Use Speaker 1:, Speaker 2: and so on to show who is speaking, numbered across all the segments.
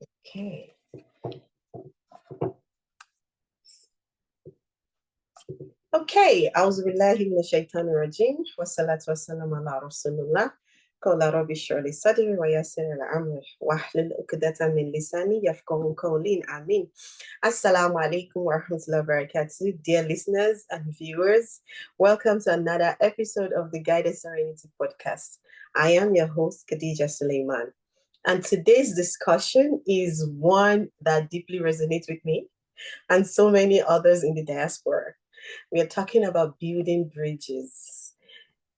Speaker 1: Okay. Okay. Auzubillahi minash shaitanir rajim. Wassalatu wassalamu ala rasulillah. Qawla rabbi shrah li sadri wa yassir li amri wahlul uqdatan min lisani yafqahu qawli. Amin. Assalamu alaikum wa rahmatullahi wa barakatuh. Dear listeners and viewers, welcome to another episode of the Guided Serenity podcast. I am your host, Khadija Suleiman. And today's discussion is one that deeply resonates with me and so many others in the diaspora. We are talking about building bridges,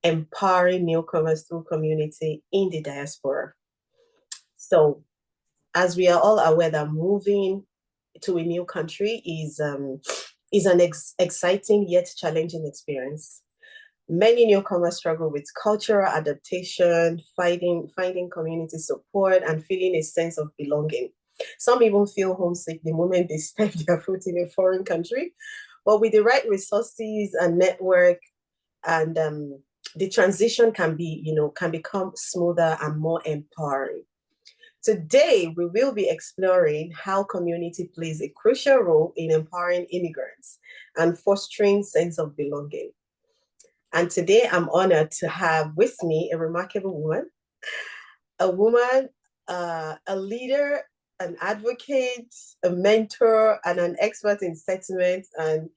Speaker 1: empowering newcomers through community in the diaspora. So, as we are all aware that moving to a new country is an exciting yet challenging experience. Many newcomers struggle with cultural adaptation, finding community support, and feeling a sense of belonging. Some even feel homesick the moment they step their foot in a foreign country. But with the right resources and network, and the transition can become smoother and more empowering. Today, we will be exploring how community plays a crucial role in empowering immigrants and fostering sense of belonging. And today, I'm honored to have with me a remarkable woman, a leader, an advocate, a mentor, and an expert in settlement and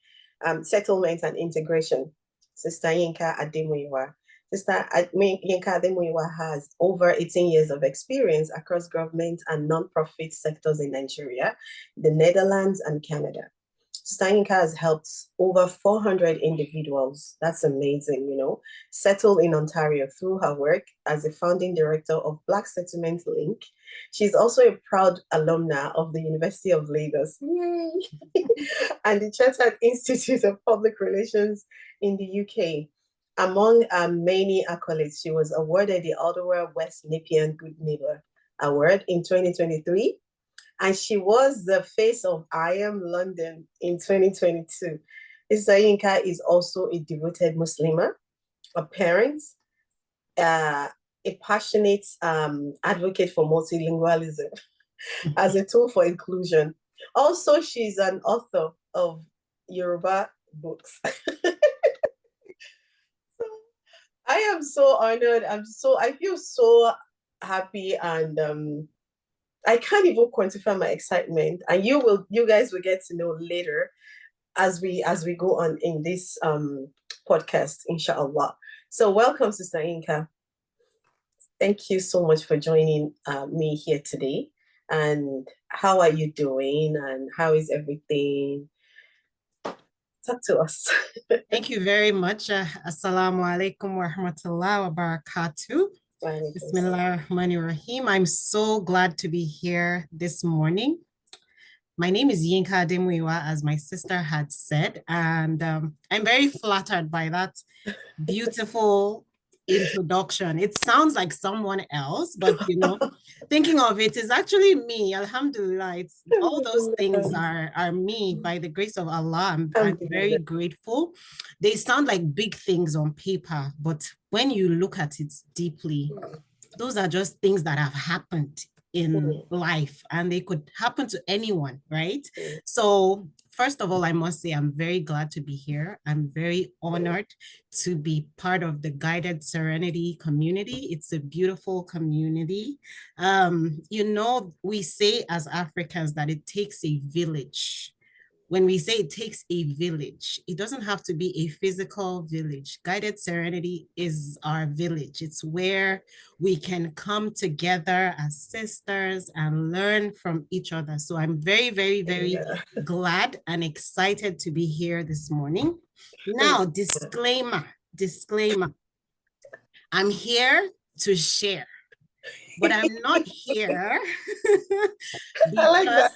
Speaker 1: integration, Sister Yinka Ademuyiwa. Sister Yinka Ademuyiwa has over 18 years of experience across government and non-profit sectors in Nigeria, the Netherlands, and Canada. Sister Yinka has helped over 400 individuals, that's amazing, settle in Ontario through her work as the founding director of Black Settlement Link. She's also a proud alumna of the University of Lagos, yay, and the Chartered Institute of Public Relations in the UK. Among many accolades, she was awarded the Ottawa-West Nepean Good Neighbour Award in 2023, and she was the face of I Am London in 2022. Sister Yinka is also a devoted Muslimah, a parent, a passionate advocate for multilingualism as a tool for inclusion. Also, she's an author of Yoruba books. So I am so honored. I feel so happy, and I can't even quantify my excitement. And you guys will get to know later as we go on in this podcast, inshallah. So welcome, Sister Yinka. Thank you so much for joining me here today. And how are you doing? And how is everything? Talk to us.
Speaker 2: Thank you very much. Assalamu alaikum wa rahmatullahi wa barakatuh. Bismillahirrahmanirrahim. I'm so glad to be here this morning. My name is Yinka Ademuyiwa, as my sister had said, and I'm very flattered by that beautiful introduction. It sounds like someone else, but thinking of it is actually me. Alhamdulillah, all those things are me by the grace of Allah. I'm very grateful. They sound like big things on paper, but when you look at it deeply, those are just things that have happened in life, and they could happen to anyone, right? So first of all, I must say I'm very glad to be here. I'm very honored to be part of the Guided Serenity community. It's a beautiful community. We say as Africans that it takes a village. When we say it takes a village, it doesn't have to be a physical village. Guided Serenity is our village. It's where we can come together as sisters and learn from each other. So I'm very, very, very glad and excited to be here this morning. Now, disclaimer. I'm here to share, but I'm not here because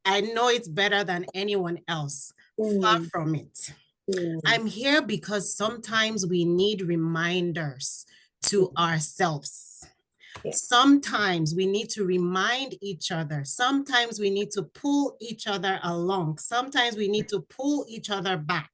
Speaker 2: I know it's better than anyone else. Far from it. I'm here because sometimes we need reminders to ourselves. Sometimes we need to remind each other. Sometimes we need to pull each other along. Sometimes we need to pull each other back.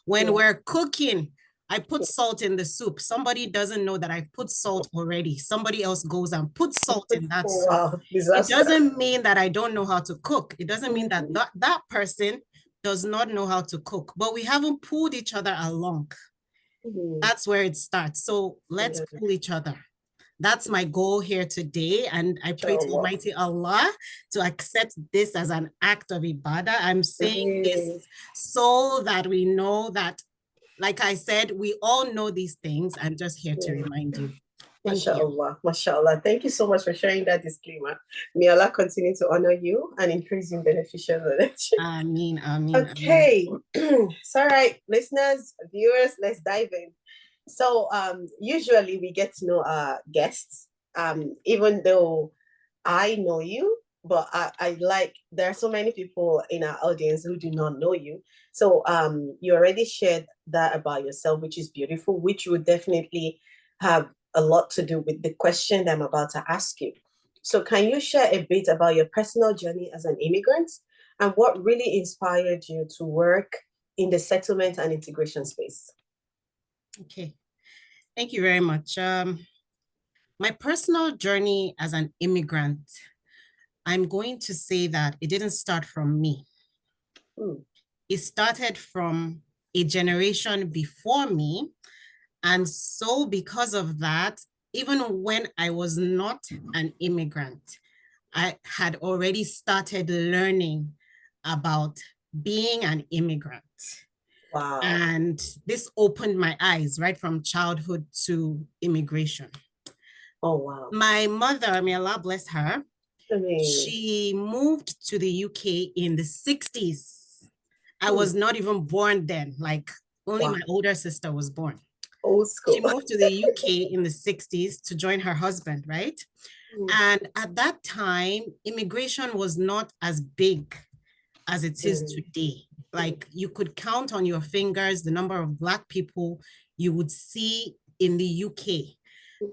Speaker 2: When we're cooking I put salt in the soup. Somebody doesn't know that I put salt already. Somebody else goes and puts salt in that
Speaker 1: Oh,
Speaker 2: soup.
Speaker 1: wow,
Speaker 2: It
Speaker 1: disaster.
Speaker 2: doesn't mean that I don't know how to cook. It doesn't mean that that person does not know how to cook, but we haven't pulled each other along. That's where it starts. So let's pull each other. That's my goal here today. And I pray to Almighty Allah to accept this as an act of ibadah. I'm saying this so that we know that, like I said, we all know these things. I'm just here to remind you.
Speaker 1: MashaAllah, MashaAllah. Thank you so much for sharing that disclaimer. May Allah continue to honor you and increase in beneficial knowledge.
Speaker 2: Ameen, ameen.
Speaker 1: Okay. So, all right, listeners, viewers, let's dive in. So usually we get to know our guests, even though I know you, but I like, there are so many people in our audience who do not know you. So you already shared that about yourself, which is beautiful, which would definitely have a lot to do with the question that I'm about to ask you. So can you share a bit about your personal journey as an immigrant and what really inspired you to work in the settlement and integration space?
Speaker 2: Okay, thank you very much. My personal journey as an immigrant, I'm going to say that it didn't start from me. It started from a generation before me. And so because of that, even when I was not an immigrant, I had already started learning about being an immigrant.
Speaker 1: Wow.
Speaker 2: And this opened my eyes right from childhood to immigration.
Speaker 1: Oh, wow.
Speaker 2: My mother, may Allah bless her, she moved to the UK in the 60s. I was not even born then, like only my older sister was born.
Speaker 1: Old school.
Speaker 2: She moved to the UK in the 60s to join her husband, right? And at that time, immigration was not as big as it is today. Like you could count on your fingers the number of Black people you would see in the UK.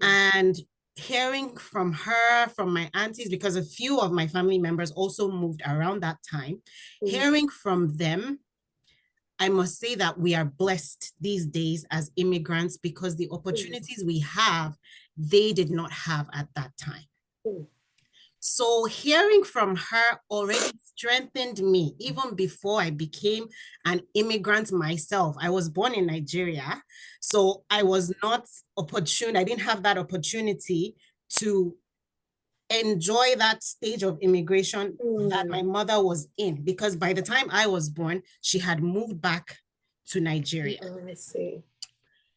Speaker 2: And hearing from her, from my aunties, because a few of my family members also moved around that time, hearing from them, I must say that we are blessed these days as immigrants because the opportunities we have, they did not have at that time. So hearing from her already strengthened me even before I became an immigrant myself. I was born in Nigeria, so I was not opportune. I didn't have that opportunity to enjoy that stage of immigration that my mother was in, because by the time I was born, she had moved back to Nigeria.
Speaker 1: I see.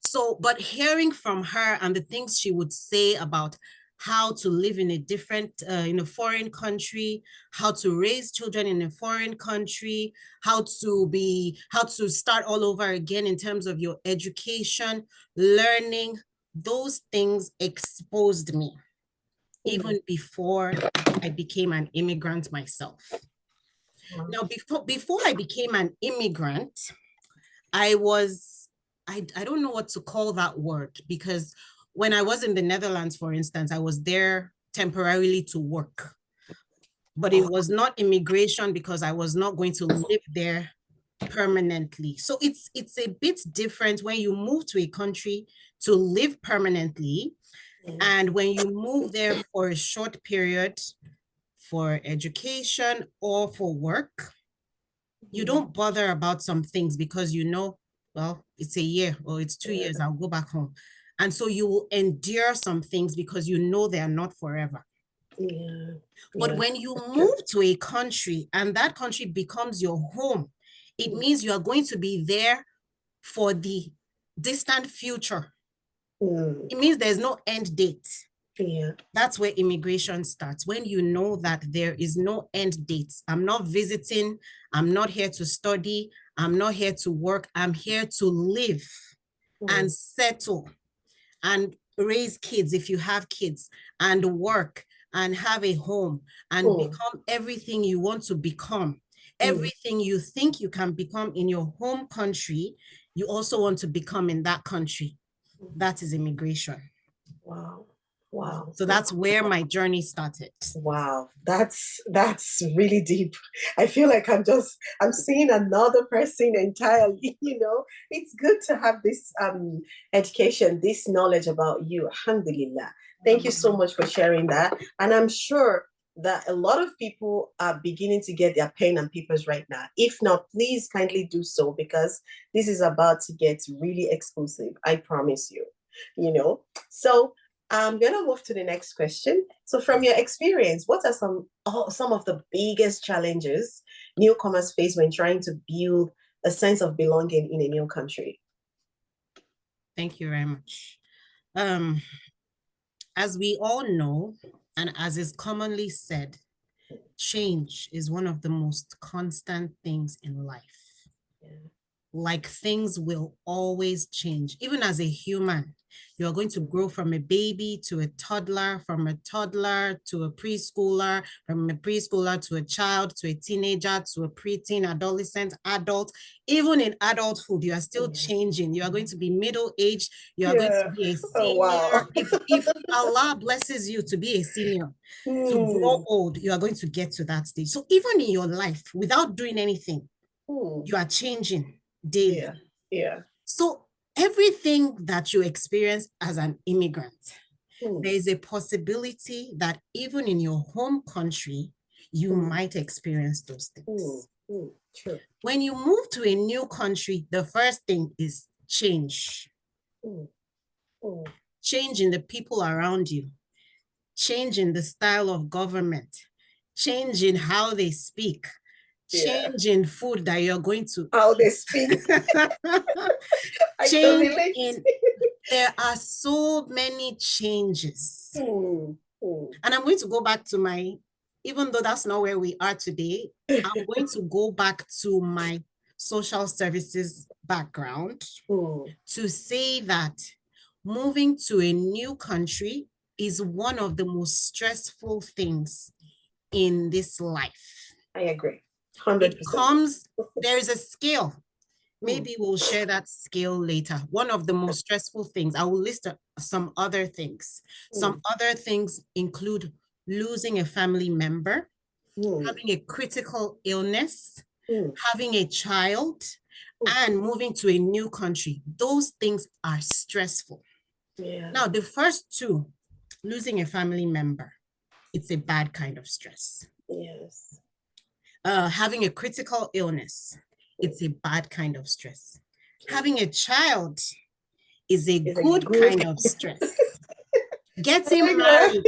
Speaker 2: So, but hearing from her and the things she would say about how to live in a different, in a foreign country, how to raise children in a foreign country, how to start all over again in terms of your education, learning, those things exposed me even before I became an immigrant myself. Now, before I became an immigrant, I don't know what to call that word, because when I was in the Netherlands, for instance, I was there temporarily to work, but it was not immigration because I was not going to live there permanently. So it's a bit different when you move to a country to live permanently, and when you move there for a short period for education or for work, you don't bother about some things because you know, well, it's a year or it's 2 years, I'll go back home. And so you will endure some things because you know they are not forever. But when you move to a country and that country becomes your home, it means you are going to be there for the distant future. It means there's no end date. That's where immigration starts. When you know that there is no end date. I'm not visiting. I'm not here to study. I'm not here to work. I'm here to live and settle and raise kids if you have kids, and work and have a home and become everything you want to become. Everything you think you can become in your home country, you also want to become in that country. That is immigration.
Speaker 1: Wow. Wow.
Speaker 2: So that's where my journey started.
Speaker 1: Wow, that's really deep. I feel like I'm seeing another person entirely, you know. It's good to have this education, this knowledge about you. Alhamdulillah. Thank you so much for sharing that. And I'm sure that a lot of people are beginning to get their pen and papers right now. If not, please kindly do so, because this is about to get really exclusive. I promise you, you know. So I'm going to move to the next question. So from your experience, what are some of the biggest challenges newcomers face when trying to build a sense of belonging in a new country?
Speaker 2: Thank you very much. As we all know, and as is commonly said, change is one of the most constant things in life.
Speaker 1: Yeah.
Speaker 2: Like, things will always change. Even as a human, you're going to grow from a baby to a toddler, from a toddler to a preschooler, from a preschooler to a child, to a teenager, to a preteen, adolescent, adult. Even in adulthood, you are still changing. You are going to be middle-aged. You are going to be a senior.
Speaker 1: Oh, wow.
Speaker 2: If Allah blesses you to be a senior, to grow old, you are going to get to that stage. So even in your life, without doing anything, you are changing daily.
Speaker 1: Yeah.
Speaker 2: So everything that you experience as an immigrant, there is a possibility that even in your home country, you might experience those things.
Speaker 1: True.
Speaker 2: When you move to a new country, the first thing is change. Change in the people around you, change in the style of government, change in how they speak, change in food that you're going to
Speaker 1: how they speak.
Speaker 2: Change in, there are so many changes. And I'm going to go back to even though that's not where we are today, I'm going to go back to my social services background to say that moving to a new country is one of the most stressful things in this life.
Speaker 1: I agree. 100%.
Speaker 2: There is a scale. Maybe we'll share that scale later. One of the most stressful things, I will list some other things. Some other things include losing a family member, having a critical illness, having a child, and moving to a new country. Those things are stressful. Yeah. Now, the first two, losing a family member, it's a bad kind of stress.
Speaker 1: Yes.
Speaker 2: Having a critical illness, it's a bad kind of stress. Having a child is a good kind of stress. Getting married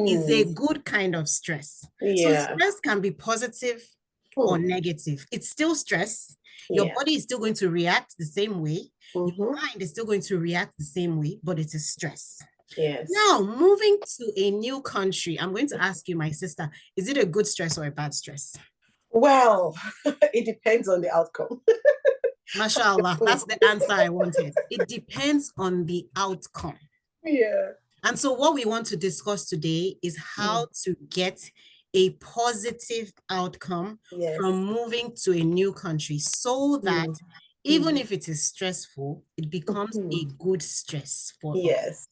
Speaker 2: is a good kind of stress. Yeah. So stress can be positive or negative. It's still stress. Your body is still going to react the same way. Your mind is still going to react the same way, but it is stress. Yes. Now, moving to a new country, I'm going to ask you, my sister, is it a good stress or a bad stress?
Speaker 1: Well, it depends on the outcome.
Speaker 2: Mashallah, that's the answer I wanted. It depends on the outcome. Yeah. And so what we want to discuss today is how to get a positive outcome from moving to a new country, so that even if it is stressful, it becomes a good stress for us.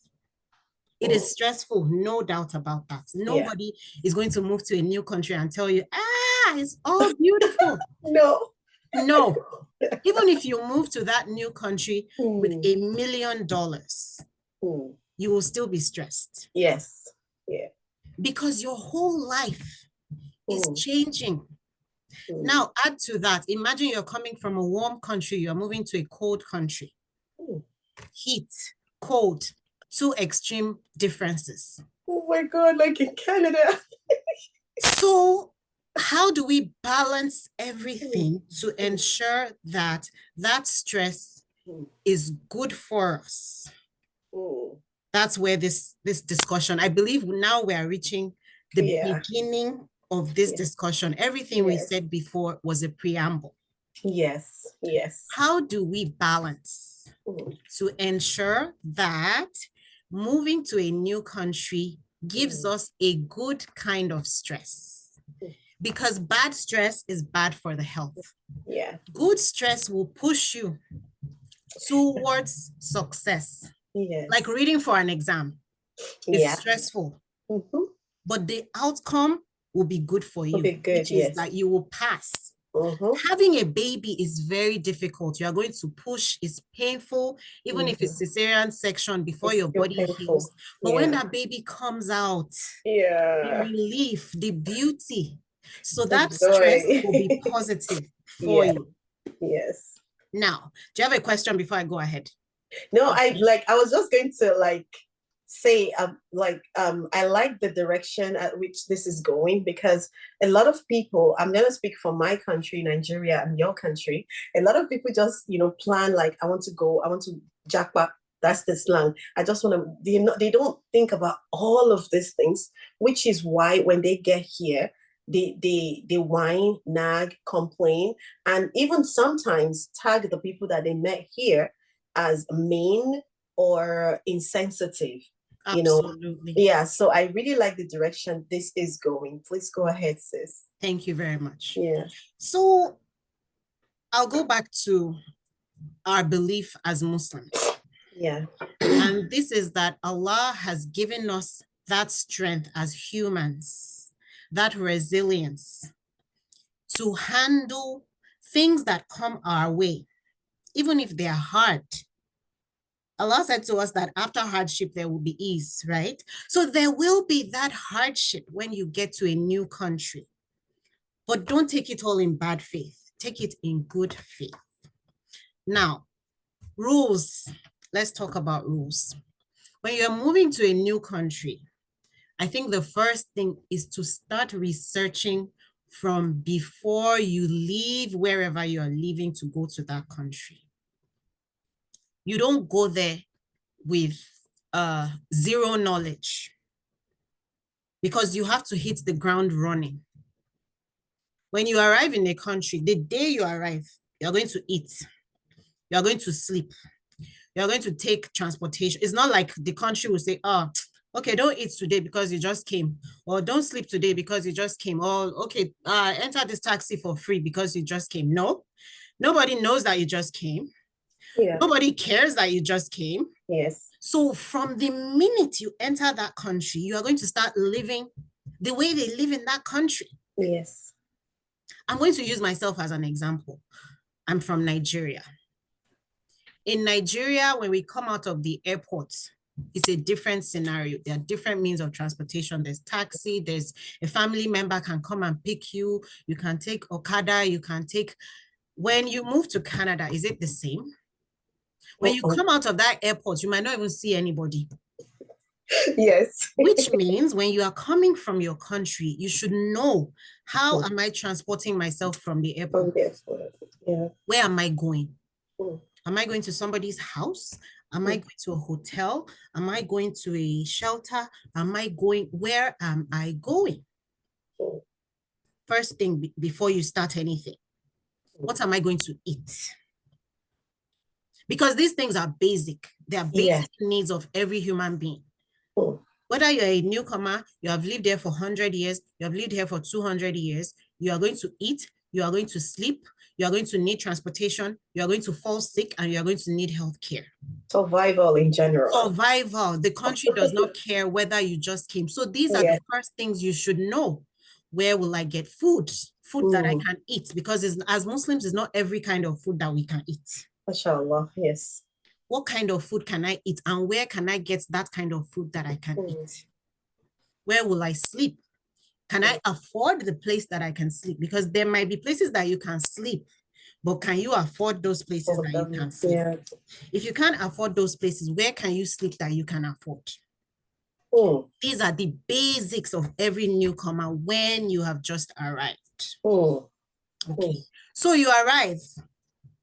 Speaker 2: It is stressful, no doubt about that. Nobody is going to move to a new country and tell you, it's all beautiful. No. Even if you move to that new country with $1 million, you will still be stressed. Yes. Yeah. Because your whole life is changing. Now, add to that, imagine you're coming from a warm country, you're moving to a cold country. Heat, cold, two extreme differences. Oh my God, like in Canada. So how do we balance everything to ensure that that stress is good for us? That's where this discussion, I believe now we are reaching the beginning of this discussion. Everything we said before was a preamble. Yes. How do we balance to ensure that moving to a new country gives us a good kind of stress? Because bad stress is bad for the health. Yeah. Good stress will push you towards success. Yes. Like reading for an exam. It's
Speaker 1: Yeah.
Speaker 2: stressful,
Speaker 1: Mm-hmm.
Speaker 2: but the outcome will be good for you,
Speaker 1: Will be good,
Speaker 2: which is
Speaker 1: yes.
Speaker 2: that you will pass.
Speaker 1: Mm-hmm.
Speaker 2: Having a baby is very difficult. You are going to push, it's painful, even if it's cesarean section before
Speaker 1: It's
Speaker 2: your
Speaker 1: still
Speaker 2: body
Speaker 1: painful.
Speaker 2: heals. But when
Speaker 1: Yeah.
Speaker 2: that baby comes out, the
Speaker 1: Yeah.
Speaker 2: relief, the beauty, so
Speaker 1: The
Speaker 2: that stress
Speaker 1: joy.
Speaker 2: will be positive for
Speaker 1: Yeah.
Speaker 2: you.
Speaker 1: Yes.
Speaker 2: Now, do you have a question before I go ahead?
Speaker 1: No, I was just going to say I like the direction at which this is going, because a lot of people, I'm gonna speak for my country, Nigeria, and your country. A lot of people just plan like, I want to jackpot. That's the slang. I just want to. They don't think about all of these things, which is why when they get here, they whine, nag, complain, and even sometimes tag the people that they met here as mean or insensitive.
Speaker 2: Absolutely.
Speaker 1: Yeah, so I really like the direction this is going. Please go ahead, sis.
Speaker 2: Thank you very much.
Speaker 1: Yeah.
Speaker 2: So I'll go back to our belief as Muslims.
Speaker 1: Yeah.
Speaker 2: And this is that Allah has given us that strength as humans, that resilience to handle things that come our way, even if they are hard. Allah said to us that after hardship, there will be ease, right? So there will be that hardship when you get to a new country, but don't take it all in bad faith. Take it in good faith. Now, rules. Let's talk about rules. When you're moving to a new country, I think the first thing is to start researching from before you leave wherever you're leaving to go to that country. You don't go there with zero knowledge, because you have to hit the ground running. When you arrive in a country, the day you arrive, you're going to eat, you're going to sleep, you're going to take transportation. It's not like the country will say, oh, okay, don't eat today because you just came, or don't sleep today because you just came, or okay, enter this taxi for free because you just came. No, nobody knows that you just came.
Speaker 1: Yeah.
Speaker 2: Nobody cares that you just came.
Speaker 1: Yes.
Speaker 2: So from the minute you enter that country, you are going to start living the way they live in that country.
Speaker 1: Yes.
Speaker 2: I'm going to use myself as an example. I'm from Nigeria. In Nigeria, when we come out of the airport, it's a different scenario. There are different means of transportation. There's taxi, there's a family member can come and pick you. You can take Okada, you can take. When you move to Canada, is it the same? When you come out of that airport, you might not even see anybody.
Speaker 1: Yes.
Speaker 2: Which means when you are coming from your country, you should know, how am I transporting myself from the airport?
Speaker 1: From the airport. Yeah.
Speaker 2: Where am I going? Am I going to somebody's house? Am I going to a hotel? Am I going to a shelter? Where am I going? First thing before you start anything, what am I going to eat? Because these things are basic. They are basic needs of every human being. Whether you're a newcomer, you have lived there for 100 years, you have lived here for 200 years, you are going to eat, you are going to sleep, you are going to need transportation, you are going to fall sick, and you are going to need health care.
Speaker 1: Survival in general.
Speaker 2: Survival. The country does not care whether you just came. So these are the first things you should know. Where will I get food? Food that I can eat, because as Muslims, it's not every kind of food that we can eat.
Speaker 1: Mashallah, yes.
Speaker 2: What kind of food can I eat, and where can I get that kind of food that I can eat? Where will I sleep? Can I afford the place that I can sleep? Because there might be places that you can sleep, but can you afford those places that you can sleep? Yeah. If you can't afford those places, where can you sleep that you can afford? These are the basics of every newcomer when you have just arrived. Okay, so you arrive.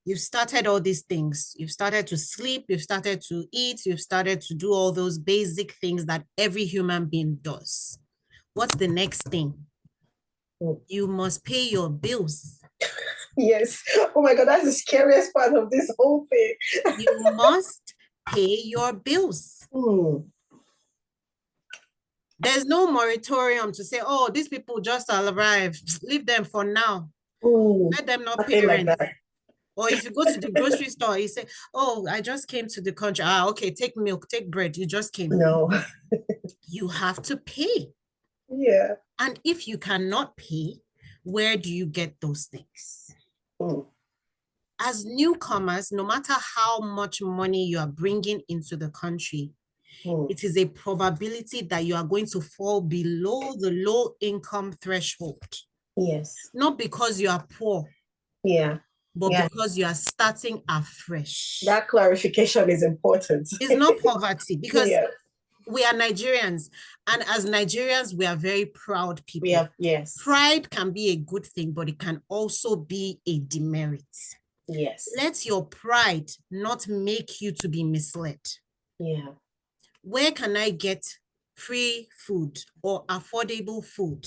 Speaker 2: You've started all these things. You've started to sleep, you've started to eat, you've started to do all those basic things that every human being does. What's the next thing? You must pay your bills.
Speaker 1: Yes. Oh my God, that's the scariest part of this whole thing.
Speaker 2: You must pay your bills. There's no moratorium to say, oh, these people just arrived. Leave them for now. Let them not pay rent. Or if you go to the grocery store, you say, oh, I just came to the country. Ah, okay, take milk, take bread. You just came.
Speaker 1: No.
Speaker 2: You have to pay.
Speaker 1: Yeah.
Speaker 2: And if you cannot pay, where do you get those things? As newcomers, no matter how much money you are bringing into the country, it is a probability that you are going to fall below the low income threshold.
Speaker 1: Yes.
Speaker 2: Not because you are poor.
Speaker 1: Yeah.
Speaker 2: But because you are starting afresh.
Speaker 1: That clarification is important.
Speaker 2: It's not poverty, because we are Nigerians. And as Nigerians, we are very proud people.
Speaker 1: Yes.
Speaker 2: Pride can be a good thing, but it can also be a demerit.
Speaker 1: Yes.
Speaker 2: Let your pride not make you to be misled.
Speaker 1: Yeah.
Speaker 2: Where can I get free food or affordable food?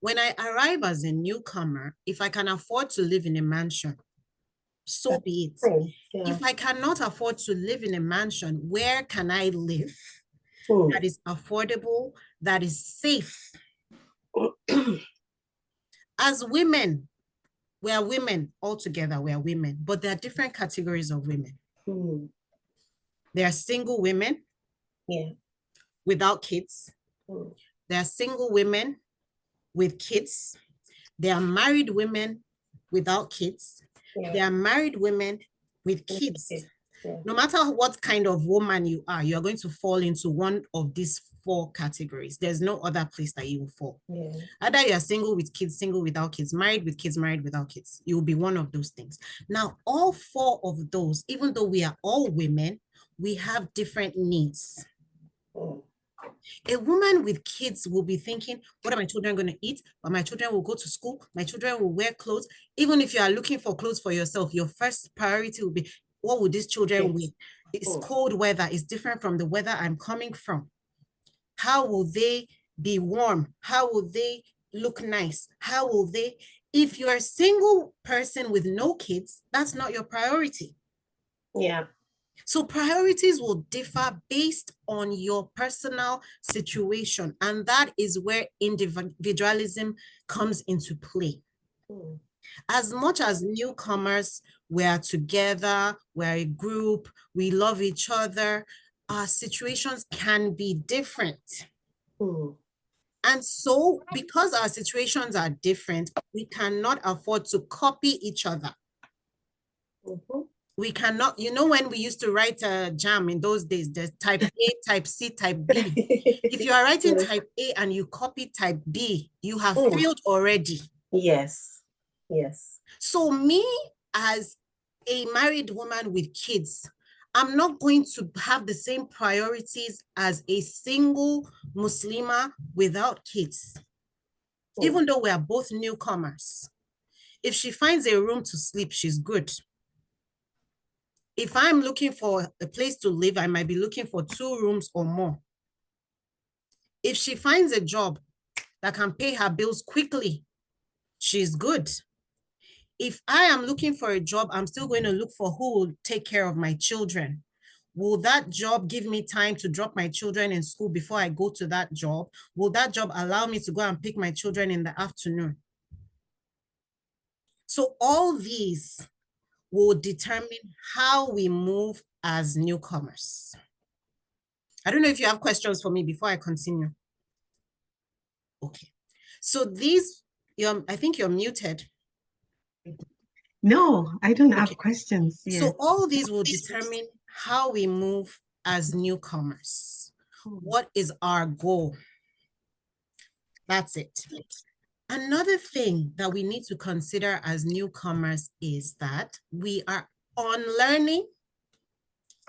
Speaker 2: When I arrive as a newcomer, if I can afford to live in a mansion, so be it. Yeah. If I cannot afford to live in a mansion, where can I live that is affordable, that is safe? As women, we are women altogether, we are women, but there are different categories of women. There are single women without kids. There are single women with kids. There are married women without kids. There are married women with kids. No matter what kind of woman you are going to fall into one of these 4 categories. There's no other place that you will fall. Either you're single with kids, single without kids, married with kids, married without kids. You will be one of those things. Now, all 4 of those, even though we are all women, we have different needs. A woman with kids will be thinking, what are my children going to eat? Or my children will go to school. My children will wear clothes. Even if you are looking for clothes for yourself, your first priority will be, what will these children wear? It's cold weather. It's different from the weather I'm coming from. How will they be warm? How will they look nice? How will they? If you're a single person with no kids, that's not your priority.
Speaker 1: Yeah.
Speaker 2: So priorities will differ based on your personal situation. And that is where individualism comes into play. As much as newcomers, we are together, we're a group, we love each other, our situations can be different. And so because our situations are different, we cannot afford to copy each other. We cannot, you know, when we used to write a jam in those days, there's type A, type C, type B. If you are writing type A and you copy type B, you have failed already.
Speaker 1: Yes. Yes.
Speaker 2: So me as a married woman with kids, I'm not going to have the same priorities as a single Muslima without kids. Even though we are both newcomers. If she finds a room to sleep, she's good. If I'm looking for a place to live, I might be looking for 2 rooms or more. If she finds a job that can pay her bills quickly, she's good. If I am looking for a job, I'm still going to look for who will take care of my children. Will that job give me time to drop my children in school before I go to that job? Will that job allow me to go and pick my children in the afternoon? So all these will determine how we move as newcomers. I don't know if you have questions for me before I continue. Okay. So these, I think you're muted.
Speaker 3: No, I don't have questions.
Speaker 2: Yes. So all these will determine how we move as newcomers. What is our goal? That's it. Another thing that we need to consider as newcomers is that we are unlearning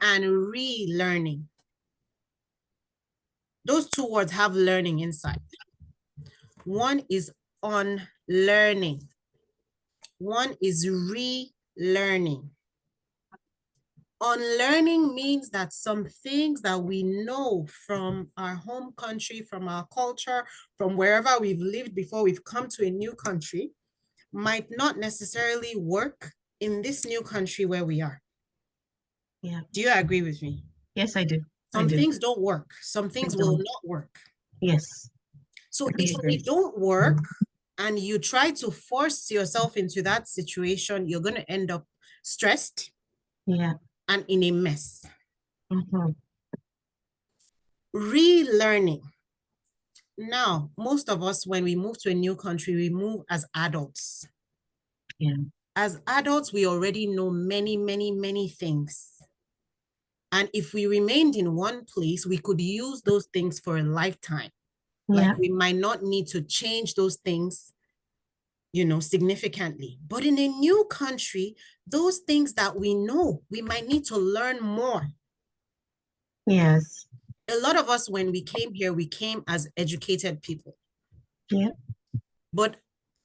Speaker 2: and relearning. Those 2 words have learning inside. One is unlearning. One is relearning. Unlearning means that some things that we know from our home country, from our culture, from wherever we've lived before we've come to a new country, might not necessarily work in this new country where we are.
Speaker 3: Yeah.
Speaker 2: Do you agree with me?
Speaker 3: Yes, I do.
Speaker 2: Some things don't work. Some things will not work.
Speaker 3: Yes.
Speaker 2: So if they don't work and you try to force yourself into that situation, you're going to end up stressed and in a mess. Relearning. Now, most of us, when we move to a new country, we move as adults. As adults, we already know many, many, many things. And if we remained in one place, we could use those things for a lifetime. Like we might not need to change those things, you know, significantly. But in a new country, those things that we know, we might need to learn more.
Speaker 3: Yes.
Speaker 2: A lot of us, when we came here, we came as educated people. But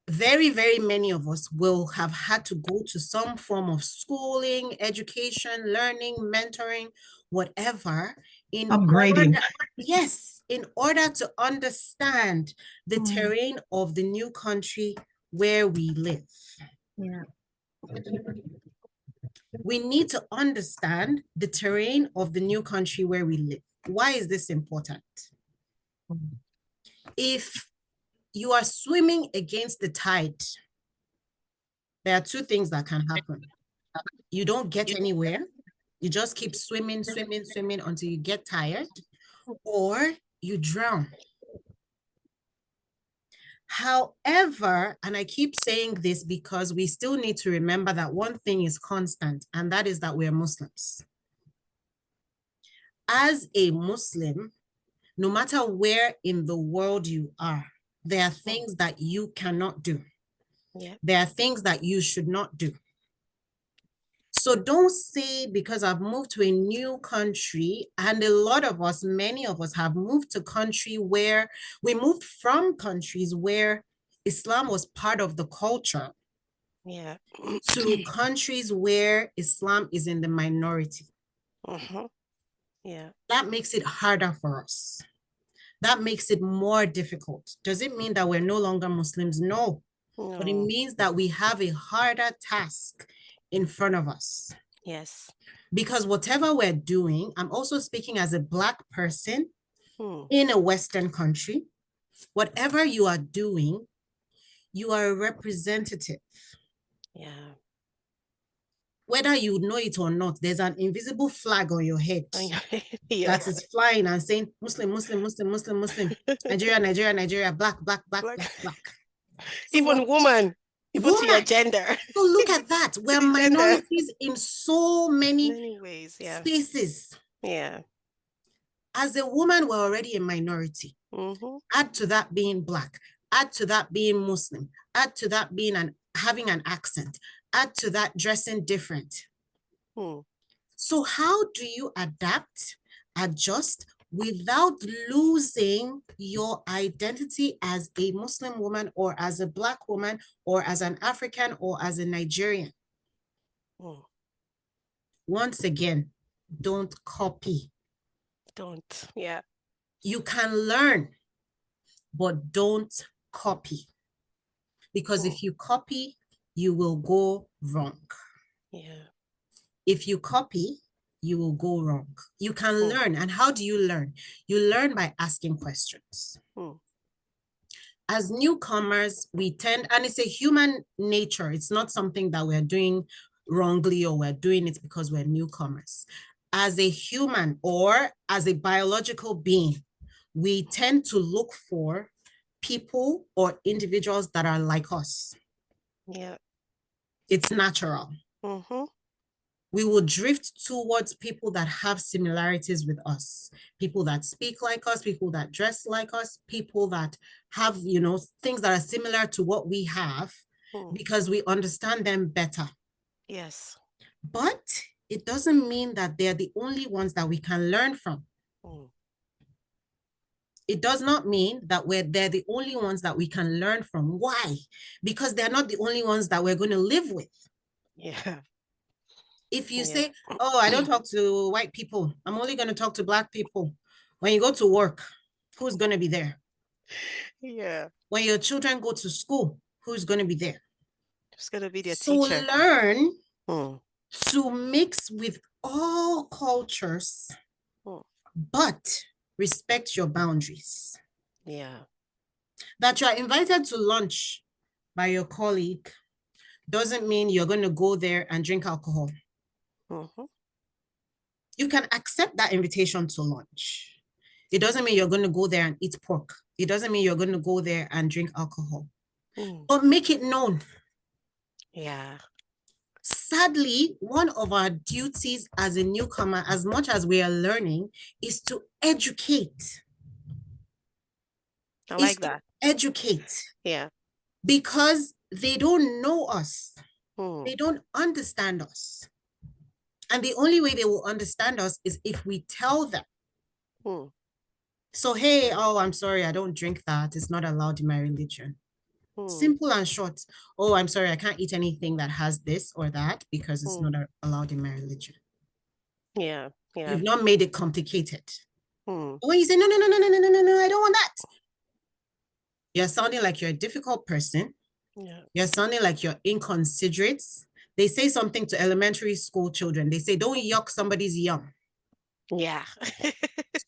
Speaker 2: very, very many of us will have had to go to some form of schooling, education, learning, mentoring, whatever, in
Speaker 3: upgrading.
Speaker 2: In order to understand the terrain of the new country where we live. We need to understand the terrain of the new country where we live. Why is this important? If you are swimming against the tide, there are two things that can happen. You don't get anywhere. You just keep swimming, swimming, swimming until you get tired, or you drown. However, and I keep saying this because we still need to remember that one thing is constant, and that is that we are Muslims. As a Muslim, no matter where in the world you are, there are things that you cannot do. There are things that you should not do. So don't say because I've moved to a new country, and a lot of us, many of us have moved to country where we moved from countries where Islam was part of the culture to countries where Islam is in the minority. That makes it harder for us. That makes it more difficult. Does it mean that we're no longer Muslims? No. But it means that we have a harder task in front of us. Because whatever we're doing, I'm also speaking as a Black person in a Western country. Whatever you are doing, you are a representative. Whether you know it or not, there's an invisible flag on your head that is flying and saying Muslim, Muslim, Muslim, Muslim, Muslim, Nigeria, Nigeria, Nigeria, Black, Black, Black, Black, Black. So
Speaker 4: even woman, to your gender.
Speaker 2: So look at that. We're minorities in so many
Speaker 4: ways,
Speaker 2: spaces.
Speaker 4: As
Speaker 2: a woman, we're already a minority. Add to that being Black. Add to that being Muslim. Add to that being having an accent. Add to that dressing different. So how do you adapt, adjust, without losing your identity as a Muslim woman or as a Black woman or as an African or as a Nigerian? Once again, don't copy. You can learn, but don't copy. Because if you copy, you will go wrong. If you copy, you will go wrong. You can learn. And how do you learn? You learn by asking questions. As newcomers, we tend, and it's a human nature. It's not something that we're doing wrongly or we're doing it because we're newcomers. As a human or as a biological being, we tend to look for people or individuals that are like us. It's natural. We will drift towards people that have similarities with us, people that speak like us, people that dress like us, people that have, you know, things that are similar to what we have because we understand them better. But it doesn't mean that they're the only ones that we can learn from. It does not mean that they're the only ones that we can learn from. Why? Because they're not the only ones that we're going to live with. If you say, oh, I don't talk to white people, I'm only going to talk to Black people. When you go to work, who's going to be there? When your children go to school, who's going to be there?
Speaker 4: Who's going to be their
Speaker 2: teacher? So learn to mix with all cultures, but respect your boundaries. That you are invited to lunch by your colleague doesn't mean you're going to go there and drink alcohol. You can accept that invitation to lunch. It doesn't mean you're going to go there and eat pork. It doesn't mean you're going to go there and drink alcohol. But make it known.
Speaker 4: Yeah.
Speaker 2: Sadly, one of our duties as a newcomer, as much as we are learning, is to educate.
Speaker 4: I like that.
Speaker 2: Educate.
Speaker 4: Yeah.
Speaker 2: Because they don't know us. They don't understand us. And the only way they will understand us is if we tell them. So, hey, oh, I'm sorry, I don't drink that. It's not allowed in my religion. Simple and short. Oh, I'm sorry, I can't eat anything that has this or that because it's not allowed in my religion.
Speaker 4: Yeah. Yeah.
Speaker 2: You've not made it complicated. When you say, no, I don't want that. You're sounding like you're a difficult person.
Speaker 4: Yeah.
Speaker 2: You're sounding like you're inconsiderate. They say something to elementary school children. They say, don't yuck somebody's yum.
Speaker 4: Yeah.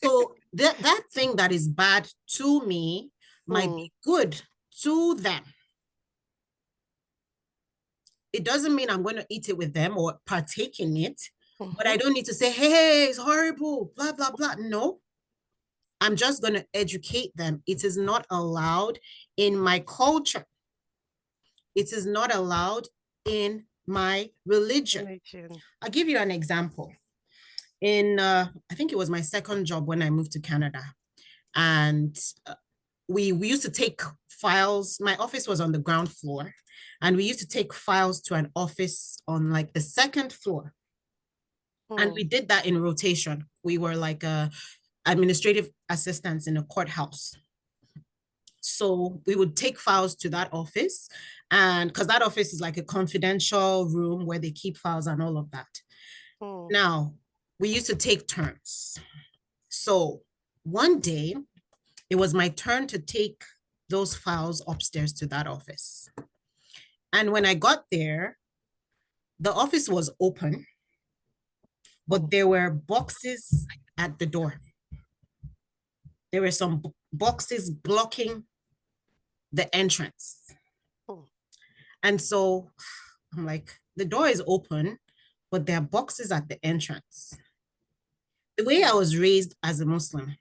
Speaker 2: So that thing that is bad to me might be good to them. It doesn't mean I'm going to eat it with them or partake in it, but I don't need to say, hey, it's horrible, blah, blah, blah. No, I'm just going to educate them. It is not allowed in my culture. It is not allowed in my religion. I'll give you an example. In, I think it was my second job when I moved to Canada. And we used to take files. My office was on the ground floor. And we used to take files to an office on like the second floor. And we did that in rotation. We were like administrative assistants in a courthouse. So we would take files to that office, and because that office is like a confidential room where they keep files and all of that. Now, we used to take turns. So one day, it was my turn to take those files upstairs to that office. And when I got there, the office was open, but there were boxes at the door. There were some boxes blocking the entrance. And so I'm like, the door is open, but there are boxes at the entrance. The way I was raised as a Muslim,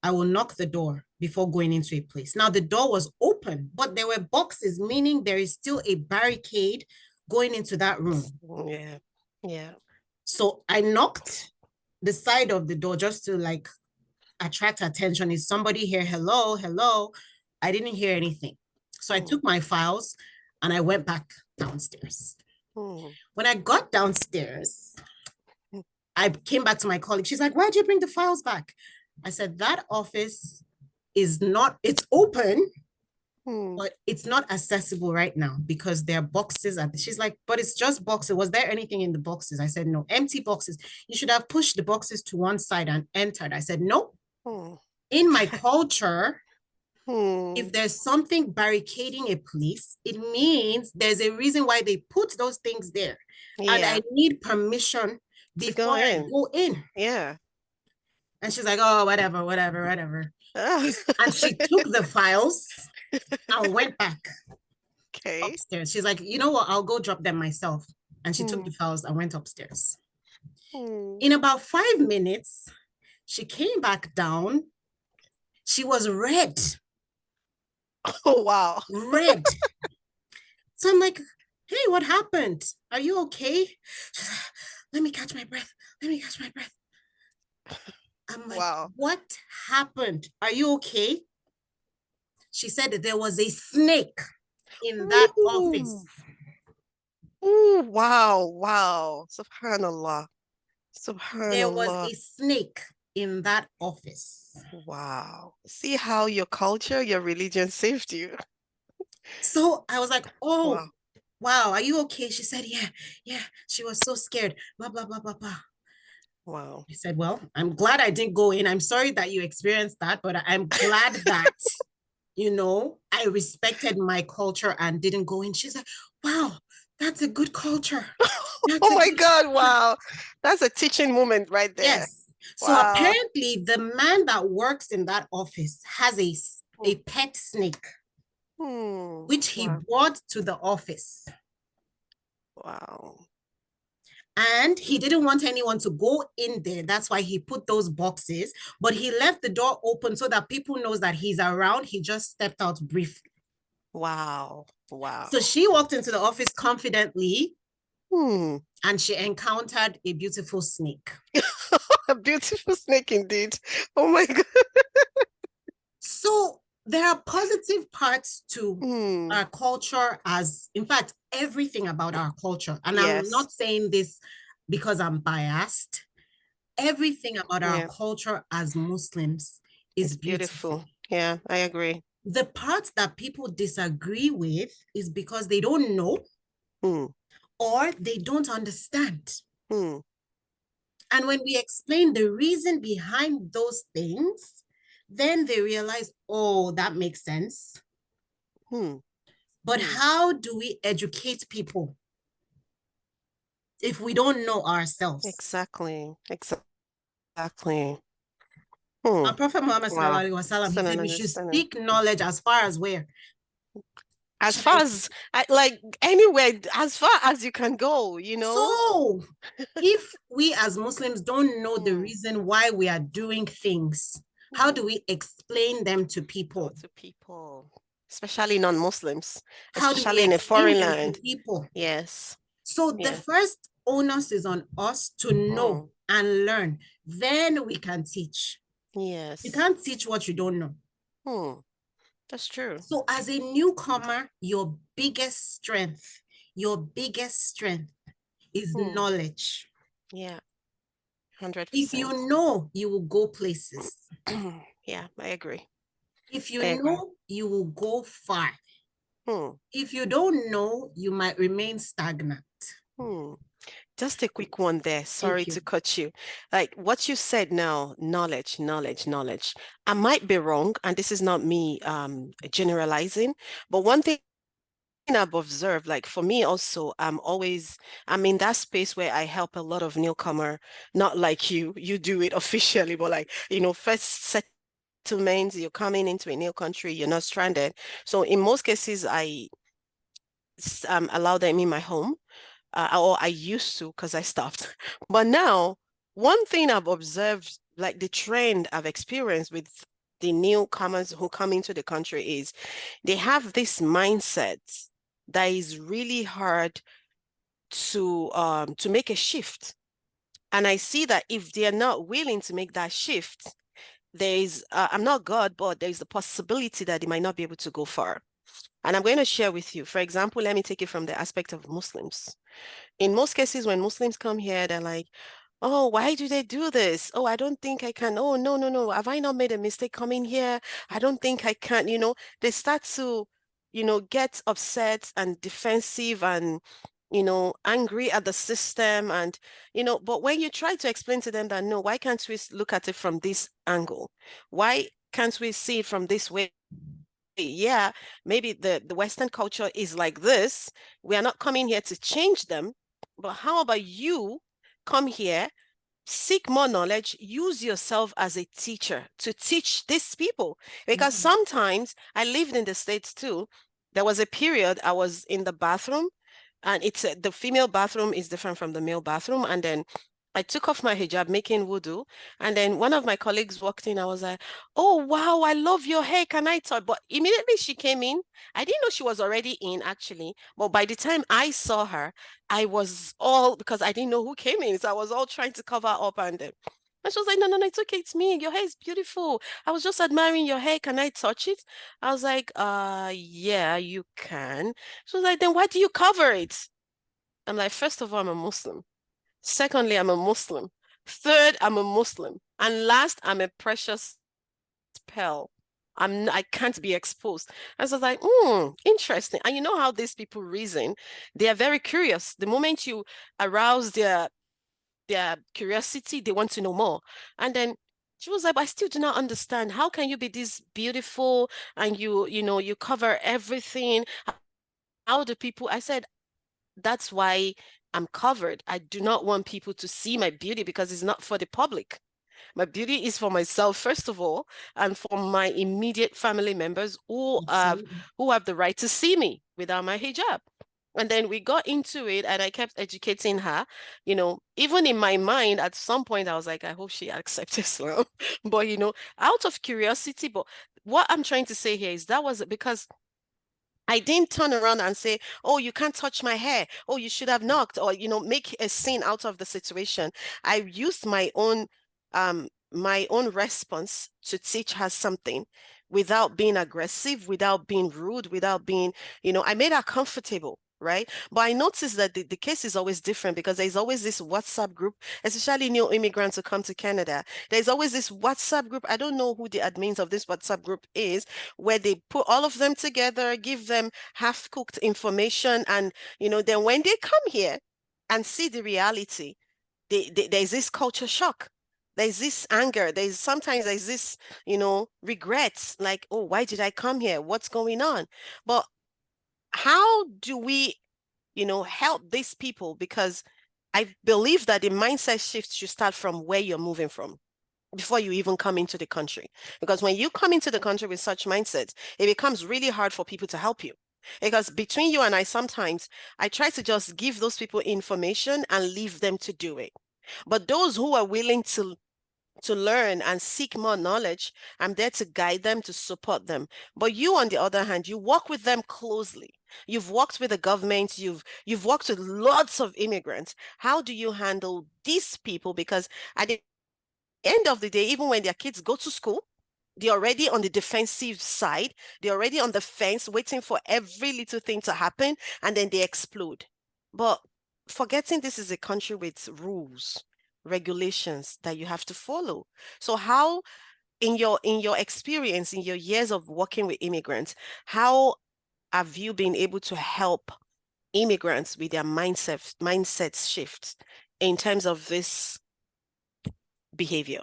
Speaker 2: I will knock the door before going into a place. Now the door was open, but there were boxes, meaning there is still a barricade going into that room.
Speaker 4: Yeah. Yeah.
Speaker 2: So I knocked the side of the door just to like attract attention. Is somebody here? Hello, hello. I didn't hear anything. So I took my files and I went back downstairs. When I got downstairs, I came back to my colleague. She's like, why'd you bring the files back? I said, that office is not, it's open, but it's not accessible right now because there are boxes. She's like, but it's just boxes. Was there anything in the boxes? I said, no, empty boxes. You should have pushed the boxes to one side and entered. I said, no. In my culture, if there's something barricading a place, it means there's a reason why they put those things there. Yeah. And I need permission before I go in.
Speaker 4: Yeah.
Speaker 2: And she's like, oh, whatever. And she took the files and went back upstairs. She's like, you know what? I'll go drop them myself. And she took the files and went upstairs. In about 5 minutes, she came back down. She was red.
Speaker 4: Oh, wow.
Speaker 2: Red. So I'm like, hey, what happened? Are you okay? Let me catch my breath. I'm like, wow. What happened? Are you okay? She said that there was a snake in that office.
Speaker 4: Ooh, wow. Subhanallah.
Speaker 2: There was a snake in that office.
Speaker 4: Wow. See how your culture, your religion saved you.
Speaker 2: So I was like, oh, wow. Are you okay? She said, yeah. She was so scared. Blah, blah, blah, blah, blah.
Speaker 4: Wow.
Speaker 2: I said, well, I'm glad I didn't go in. I'm sorry that you experienced that, but I'm glad that, I respected my culture and didn't go in. She's like, wow, that's a good culture.
Speaker 4: Oh my God, wow. That's a teaching moment right there.
Speaker 2: Yes. So apparently the man that works in that office has a pet snake. which he
Speaker 4: Wow.
Speaker 2: brought to the office.
Speaker 4: Wow.
Speaker 2: And he didn't want anyone to go in there. That's why he put those boxes, but he left the door open so that people knows that he's around. He just stepped out briefly.
Speaker 4: Wow. Wow.
Speaker 2: So she walked into the office confidently
Speaker 4: Hmm.
Speaker 2: and she encountered a beautiful snake.
Speaker 4: A beautiful snake indeed. Oh my God.
Speaker 2: So there are positive parts to our culture, as in fact, everything about our culture. And
Speaker 4: Yes.
Speaker 2: I'm not saying this because I'm biased. Everything about our culture as Muslims is beautiful.
Speaker 4: Yeah, I agree.
Speaker 2: The part that people disagree with is because they don't know or they don't understand. And when we explain the reason behind those things, then they realize, oh, that makes sense. But how do we educate people if we don't know ourselves?
Speaker 4: Exactly. Exactly.
Speaker 2: Our Prophet Muhammad sallallahu alaihi wasallam, he said we should seek knowledge as far as where?
Speaker 4: As far as, like, anywhere, as far as you can go, you know?
Speaker 2: So if we as Muslims don't know the reason why we are doing things, how do we explain them to people?
Speaker 4: To people, especially non-Muslims,
Speaker 2: How do
Speaker 4: especially
Speaker 2: we
Speaker 4: in a
Speaker 2: explain
Speaker 4: foreign
Speaker 2: them
Speaker 4: land.
Speaker 2: to people?
Speaker 4: Yes.
Speaker 2: So the first onus is on us to know and learn. Then we can teach.
Speaker 4: Yes.
Speaker 2: You can't teach what you don't know.
Speaker 4: That's true.
Speaker 2: So as a newcomer, your biggest strength is knowledge.
Speaker 4: Yeah. 100%.
Speaker 2: If you know, you will go places.
Speaker 4: Yeah, I agree.
Speaker 2: If you know, you will go far. If you don't know, you might remain stagnant.
Speaker 4: Just a quick one there. Sorry to cut you. Like what you said now, knowledge. I might be wrong, and this is not me generalizing, but one thing I've observed, like for me also, I'm in that space where I help a lot of newcomer, not like you do it officially, but like, first settlements, you're coming into a new country, you're not stranded. So in most cases, I allow them in my home. Or I used to, because I stopped. But now, one thing I've observed, like the trend I've experienced with the newcomers who come into the country, is they have this mindset that is really hard to make a shift. And I see that if they are not willing to make that shift, I'm not God, but there's a possibility that they might not be able to go far. And I'm going to share with you. For example, let me take it from the aspect of Muslims. In most cases, when Muslims come here, they're like, oh, why do they do this? Oh, I don't think I can. Oh, no. Have I not made a mistake coming here? I don't think I can. They start to, get upset and defensive and, angry at the system. And, but when you try to explain to them that, no, why can't we look at it from this angle? Why can't we see it from this way? Yeah, maybe the Western culture is like this. We are not coming here to change them, but how about you come here, seek more knowledge, use yourself as a teacher to teach these people? Because sometimes I lived in the States too. There was a period I was in the bathroom, and the female bathroom is different from the male bathroom. And then I took off my hijab making wudu, and then one of my colleagues walked in. I was like, oh, wow, I love your hair. Can I touch? But immediately she came in. I didn't know she was already in, actually. But by the time I saw her, I was all, because I didn't know who came in. So I was all trying to cover up. And she was like, no, it's okay. It's me. Your hair is beautiful. I was just admiring your hair. Can I touch it? I was like, yeah, you can. She was like, then why do you cover it? I'm like, first of all, I'm a Muslim. Secondly, I'm a Muslim. Third, I'm a Muslim. And last, I'm a precious pearl. I can't be exposed. I was like, interesting. And you know how these people reason? They are very curious. The moment you arouse their curiosity, they want to know more. And then she was like, I still do not understand. How can you be this beautiful and you cover everything? How do people? I said, that's why I'm covered. I do not want people to see my beauty because it's not for the public. My beauty is for myself, first of all, and for my immediate family members who have the right to see me without my hijab. And then we got into it, and I kept educating her. You know, even in my mind, at some point, I was like, I hope she accepts Islam. But, you know, out of curiosity, but what I'm trying to say here is that was because I didn't turn around and say, oh, you can't touch my hair. Oh, you should have knocked, or, you know, make a scene out of the situation. I used my own response to teach her something without being aggressive, without being rude, without being, you know, I made her comfortable. Right. But I noticed that the case is always different because there's always this WhatsApp group, especially new immigrants who come to Canada. There's always this WhatsApp group. I don't know who the admins of this WhatsApp group is, where they put all of them together, give them half-cooked information. And, you know, then when they come here and see the reality, there's this culture shock. There's this anger. Sometimes there's this, you know, regrets, like, oh, why did I come here? What's going on? But how do we, you know, help these people? Because I believe that the mindset shift should start from where you're moving from before you even come into the country. Because when you come into the country with such mindsets, it becomes really hard for people to help you. Because between you and I, sometimes I try to just give those people information and leave them to do it. But those who are willing to learn and seek more knowledge, I'm there to guide them, to support them. But you, on the other hand, you work with them closely. You've worked with the government, you've worked with lots of immigrants. How do you handle these people? Because at the end of the day, even when their kids go to school, they're already on the defensive side. They're already on the fence, waiting for every little thing to happen, and then they explode. But forgetting this is a country with rules, regulations that you have to follow. So how, in your experience, in your years of working with immigrants, how have you been able to help immigrants with their mindset shifts in terms of this behavior?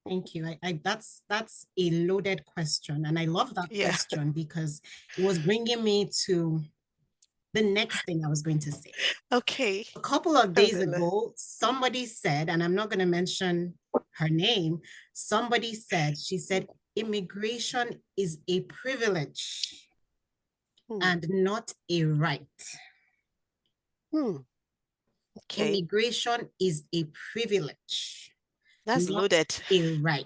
Speaker 2: Thank you. That's a loaded question, and I love that question because it was bringing me to the next thing I was going to say.
Speaker 4: Okay.
Speaker 2: A couple of days ago, somebody said, and I'm not going to mention her name, she said, immigration is a privilege and not a right. Okay. Immigration is a privilege.
Speaker 4: That's loaded.
Speaker 2: A right.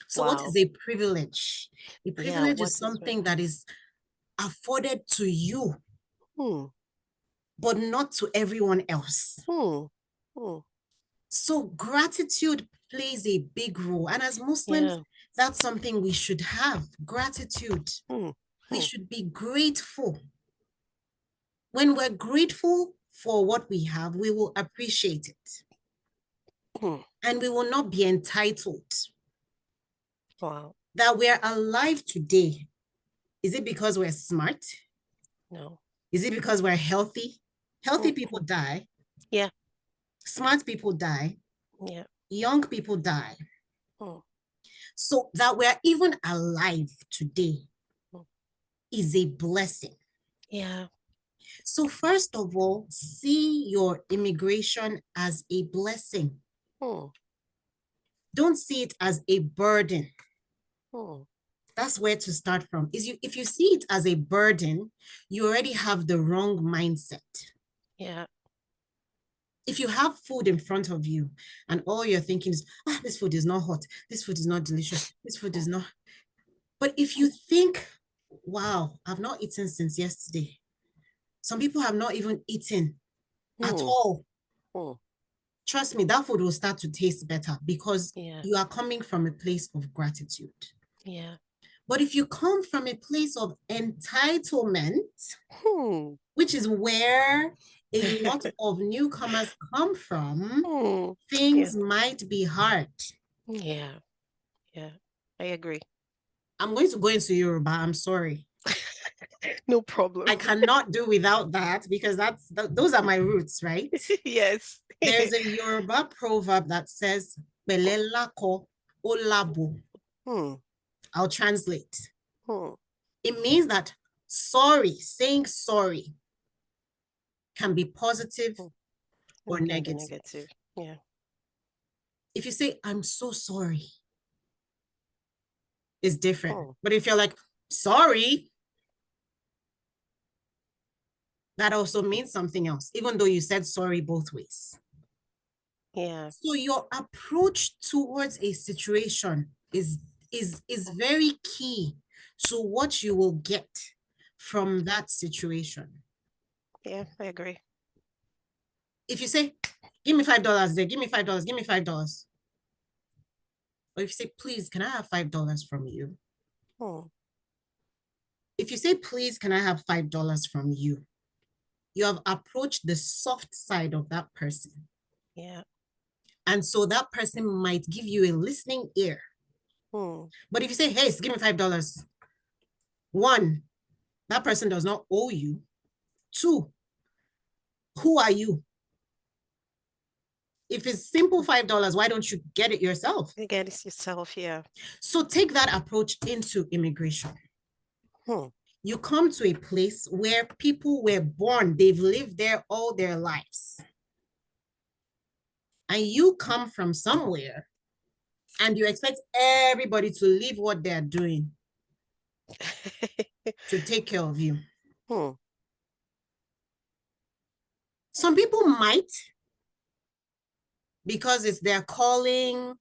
Speaker 2: So what is a privilege? A privilege is something that is afforded to you, but not to everyone else. So gratitude plays a big role. And as Muslims, that's something we should have, gratitude. We should be grateful. When we're grateful for what we have, we will appreciate it. And we will not be entitled.
Speaker 4: Wow.
Speaker 2: That we're alive today. Is it because we're smart?
Speaker 4: No.
Speaker 2: Is it because we're healthy? Healthy people die.
Speaker 4: Yeah.
Speaker 2: Smart people die.
Speaker 4: Yeah.
Speaker 2: Young people die. So that we're even alive today is a blessing.
Speaker 4: Yeah.
Speaker 2: So first of all, see your immigration as a blessing. Don't see it as a burden. That's where to start from. If you see it as a burden, you already have the wrong mindset.
Speaker 4: Yeah.
Speaker 2: If you have food in front of you and all you're thinking is, this food is not hot, this food is not delicious, this food is not. But if you think, wow, I've not eaten since yesterday. Some people have not even eaten at all. Trust me, that food will start to taste better because you are coming from a place of gratitude.
Speaker 4: Yeah.
Speaker 2: But if you come from a place of entitlement, which is where a lot of newcomers come from, things might be hard.
Speaker 4: Yeah. Yeah. I agree.
Speaker 2: I'm going to go into Yoruba. I'm sorry.
Speaker 4: No problem.
Speaker 2: I cannot do without that because those are my roots, right?
Speaker 4: Yes.
Speaker 2: There's a Yoruba proverb that says, Belelako olabo. I'll translate. It means that saying sorry can be positive or negative.
Speaker 4: Yeah.
Speaker 2: If you say, I'm so sorry, it's different. But if you're like, sorry, that also means something else, even though you said sorry both ways.
Speaker 4: Yeah.
Speaker 2: So your approach towards a situation is very key to what you will get from that situation.
Speaker 4: Yeah, I agree.
Speaker 2: If you say, give me $5 there, give me $5, give me $5. Or if you say, please, can I have $5 from you? If you say, please, can I have $5 from you? You have approached the soft side of that person.
Speaker 4: Yeah.
Speaker 2: And so that person might give you a listening ear. But if you say, hey, give me $5, one, that person does not owe you. Two, who are you? If it's simple $5, why don't you get it yourself?
Speaker 4: You get it yourself, yeah.
Speaker 2: So take that approach into immigration. You come to a place where people were born, they've lived there all their lives. And you come from somewhere and you expect everybody to leave what they're doing to take care of you. Some people might, because it's their calling,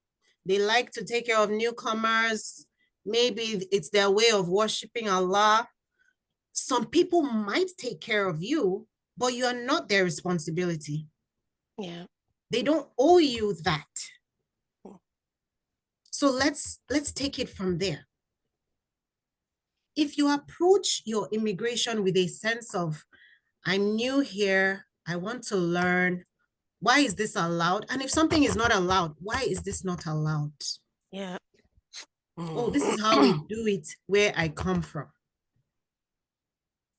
Speaker 2: they like to take care of newcomers, maybe it's their way of worshiping Allah. Some people might take care of you, but you are not their responsibility.
Speaker 4: Yeah.
Speaker 2: They don't owe you that. So let's take it from there. If you approach your immigration with a sense of, I'm new here, I want to learn, why is this allowed? And if something is not allowed, why is this not allowed?
Speaker 4: Yeah.
Speaker 2: Oh, this is how we do it where I come from.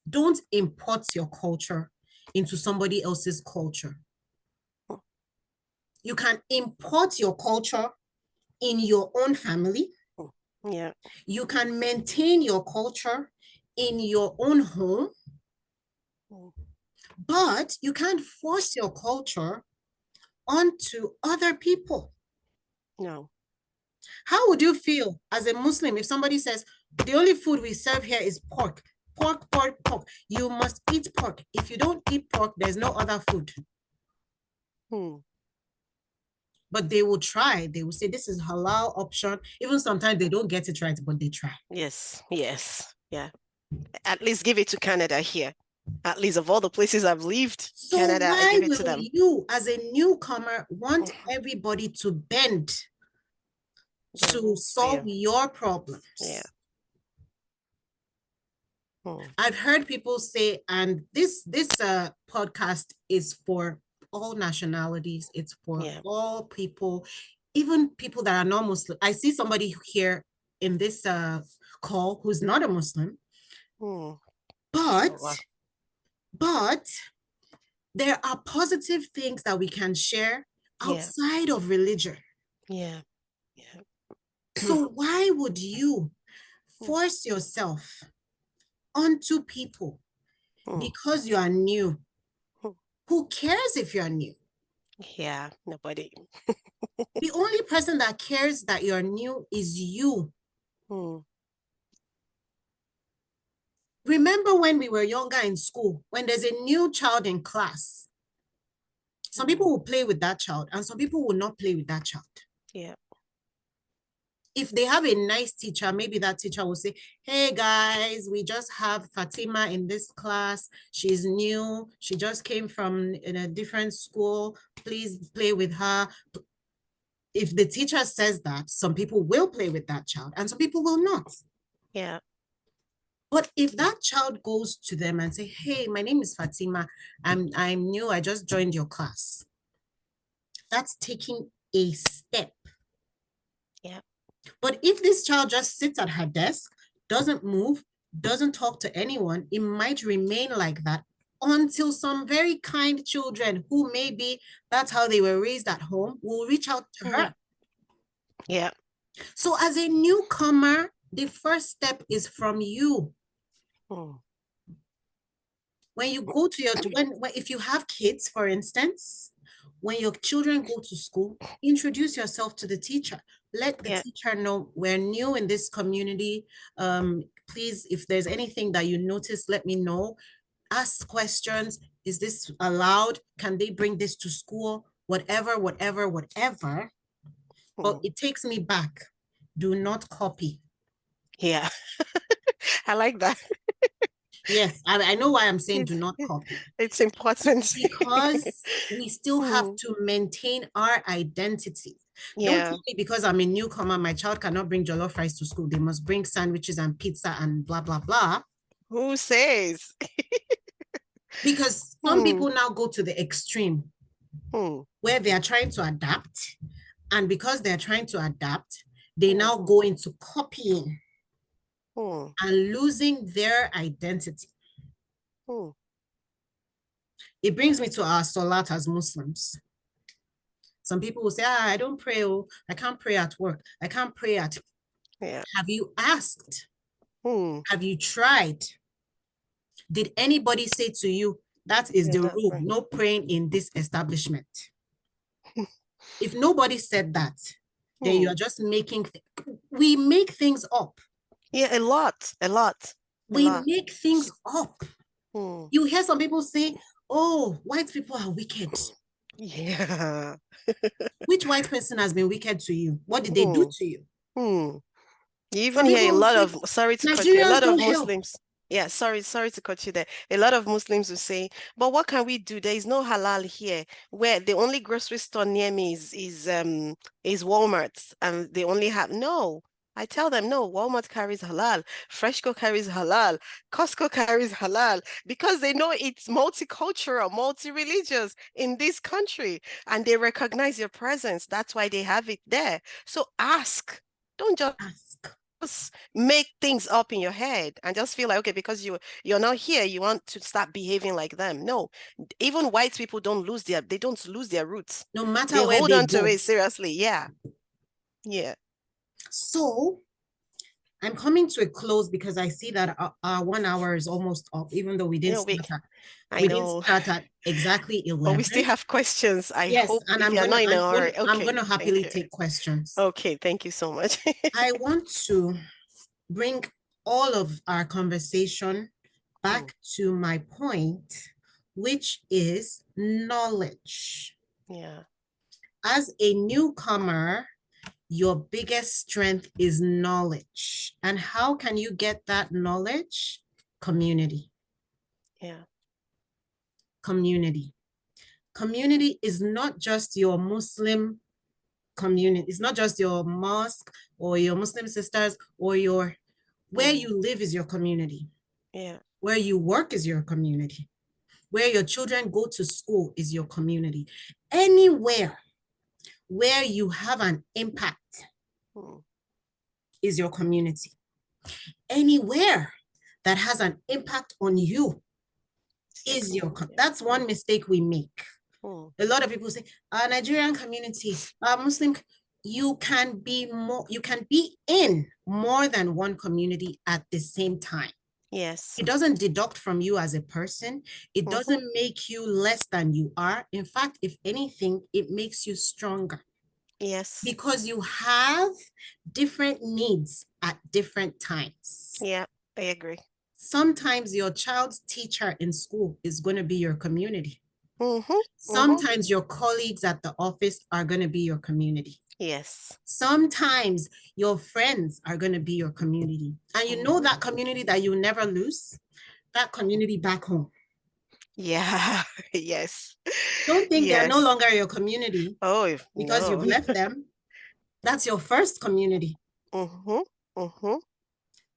Speaker 2: Don't import your culture into somebody else's culture. You can import your culture in your own family.
Speaker 4: Yeah.
Speaker 2: You can maintain your culture in your own home, but you can't force your culture onto other people.
Speaker 4: No.
Speaker 2: How would you feel as a Muslim if somebody says, the only food we serve here is pork, pork, pork, pork. You must eat pork. If you don't eat pork, there's no other food. But they will try. They will say, this is halal option. Even sometimes they don't get it right, but they try.
Speaker 4: Yes, yes, yeah. At least give it to Canada here. At least of all the places I've lived,
Speaker 2: So
Speaker 4: Canada, I
Speaker 2: why
Speaker 4: give it to
Speaker 2: will
Speaker 4: them.
Speaker 2: you, as a newcomer, want everybody to bend to solve your problems?
Speaker 4: Yeah.
Speaker 2: I've heard people say, and this podcast is for all nationalities. It's for all people, even people that are not Muslim. I see somebody here in this call who's not a Muslim, but there are positive things that we can share outside of religion.
Speaker 4: Yeah.
Speaker 2: So why would you force yourself onto people because you are new? Who cares if you're new?
Speaker 4: Yeah, nobody.
Speaker 2: The only person that cares that you're new is you. Remember when we were younger in school, when there's a new child in class, some people will play with that child and some people will not play with that child.
Speaker 4: Yeah.
Speaker 2: If they have a nice teacher, maybe that teacher will say, hey guys, we just have Fatima in this class. She's new. She just came from in a different school. Please play with her. If the teacher says that, some people will play with that child and some people will not.
Speaker 4: Yeah.
Speaker 2: But if that child goes to them and say, hey, my name is Fatima. I'm new. I just joined your class. That's taking a step.
Speaker 4: Yeah.
Speaker 2: But if this child just sits at her desk, doesn't move, doesn't talk to anyone, it might remain like that until some very kind children who maybe that's how they were raised at home will reach out to her.
Speaker 4: Yeah.
Speaker 2: So as a newcomer, the first step is from you. When you go to your, if you have kids, for instance, when your children go to school, introduce yourself to the teacher. Let the teacher know we're new in this community. Please, if there's anything that you notice, let me know. Ask questions. Is this allowed? Can they bring this to school? Whatever. But it takes me back. Do not copy.
Speaker 4: Yeah. I like that.
Speaker 2: Yes, I know why I'm saying do not copy.
Speaker 4: It's important.
Speaker 2: Because we still have to maintain our identity. Don't tell me because I'm a newcomer, my child cannot bring jollof rice to school. They must bring sandwiches and pizza and blah, blah, blah.
Speaker 4: Who says?
Speaker 2: Because some people now go to the extreme where they are trying to adapt. And because they're trying to adapt, they now go into copying and losing their identity. It brings me to our salat as Muslims. Some people will say, I don't pray. Oh, I can't pray at work. I can't pray at. Have you asked? Have you tried? Did anybody say to you, that is the rule, no praying in this establishment? If nobody said that, then you're just making, we make things up.
Speaker 4: Yeah, a lot.
Speaker 2: We make things up. You hear some people say, oh, white people are wicked.
Speaker 4: Yeah.
Speaker 2: Which white person has been wicked to you? What did they do to you?
Speaker 4: You even hear a lot of, sorry to cut you, a lot of Muslims. Yeah, sorry to cut you there. A lot of Muslims will say, but what can we do? There is no halal here. Where the only grocery store near me is Walmart, and they only have no. I tell them, no, Walmart carries halal, Freshco carries halal, Costco carries halal, because they know it's multicultural, multi-religious in this country, and they recognize your presence. That's why they have it there. So ask. Don't just make things up in your head and just feel like, okay, because you're not here, you want to start behaving like them. No, even white people don't lose their roots.
Speaker 2: No matter
Speaker 4: they
Speaker 2: where
Speaker 4: hold
Speaker 2: they
Speaker 4: on
Speaker 2: go.
Speaker 4: to it seriously. Yeah.
Speaker 2: So I'm coming to a close because I see that our 1 hour is almost up, even though we didn't start at exactly 11.
Speaker 4: But we still have questions. I hope
Speaker 2: and
Speaker 4: I'm
Speaker 2: going to happily take questions.
Speaker 4: Okay, thank you so much.
Speaker 2: I want to bring all of our conversation back to my point, which is knowledge.
Speaker 4: Yeah.
Speaker 2: As a newcomer, your biggest strength is knowledge. And how can you get that knowledge? Community.
Speaker 4: Yeah.
Speaker 2: Community. Community is not just your Muslim community. It's not just your mosque or your Muslim sisters or your, where you live is your community.
Speaker 4: Yeah.
Speaker 2: Where you work is your community. Where your children go to school is your community. Anywhere where you have an impact is your community. Anywhere that has an impact on you is your, that's one mistake we make. A lot of people say, our Nigerian community, our Muslim, you can be in more than one community at the same time.
Speaker 4: Yes.
Speaker 2: It doesn't deduct from you as a person. It doesn't make you less than you are. In fact, if anything, it makes you stronger.
Speaker 4: Yes.
Speaker 2: Because you have different needs at different times.
Speaker 4: Yeah, I agree.
Speaker 2: Sometimes your child's teacher in school is going to be your community. Sometimes your colleagues at the office are going to be your community.
Speaker 4: Yes.
Speaker 2: Sometimes your friends are going to be your community. And you know that community that you never lose? That community back home.
Speaker 4: Yeah. Yes.
Speaker 2: Don't think they're no longer your community.
Speaker 4: Oh,
Speaker 2: because you've left them. That's your first community.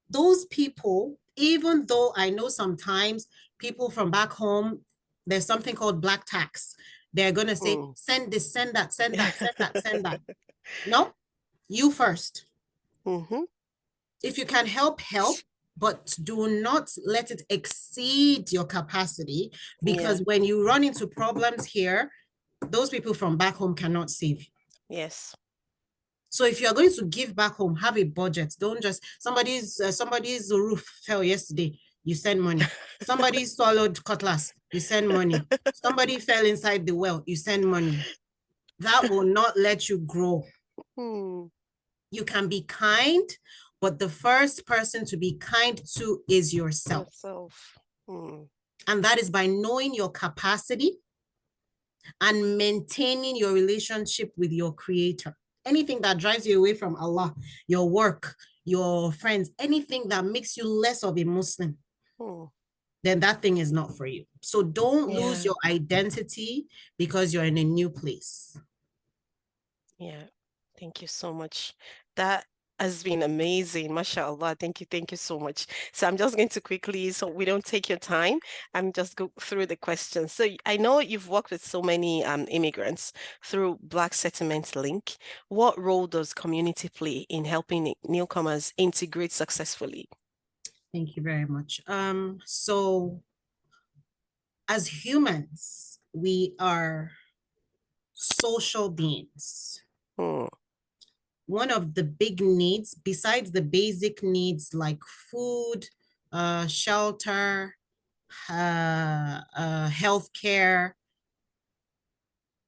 Speaker 2: Those people, even though I know sometimes people from back home, there's something called black tax. They're going to say, send this, send that, send that, send that, send that. No, you first. If you can help, but do not let it exceed your capacity, because when you run into problems here, those people from back home cannot save you.
Speaker 4: Yes.
Speaker 2: So if you're going to give back home, have a budget. Don't just, somebody's roof fell yesterday. you send money. Somebody swallowed cutlass, you send money. Somebody fell inside the well, you send money. That will not let you grow. You can be kind, but the first person to be kind to is yourself. And that is by knowing your capacity and maintaining your relationship with your creator. Anything that drives you away from Allah, your work, your friends, anything that makes you less of a Muslim, then that thing is not for you. So don't lose your identity because you're in a new place.
Speaker 4: Yeah, thank you so much. That has been amazing. MashaAllah. Thank you so much. So I'm just going to quickly, so we don't take your time, I'm just go through the questions. So I know you've worked with so many immigrants through Black Settlement Link. What role does community play in helping newcomers integrate successfully?
Speaker 2: Thank you very much. So as humans, we are social beings. One of the big needs, besides the basic needs like food, shelter, healthcare,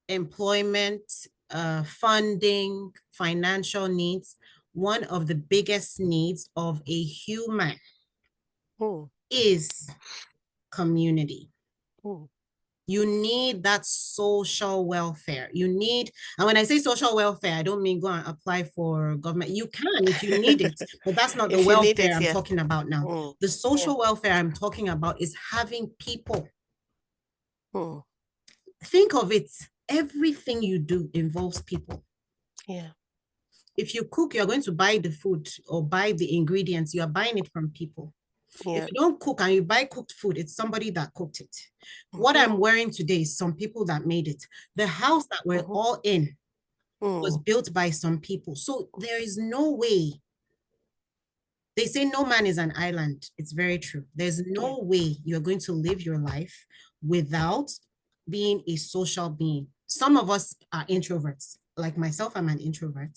Speaker 2: employment, funding, financial needs, one of the biggest needs of a human is community. You need that social welfare. You need, and when I say social welfare, I don't mean go and apply for government. You can if you need it, but that's not the welfare I'm talking about now. The social welfare I'm talking about is having people. Think of it. Everything you do involves people. If you cook, you're going to buy the food or buy the ingredients. You are buying it from people. If you don't cook and you buy cooked food, it's somebody that cooked it. What I'm wearing today is some people that made it. The house that we're all in was built by some people. So there is no way. They say no man is an island. It's very true. There's no way you're going to live your life without being a social being. Some of us are introverts. Like myself, I'm an introvert,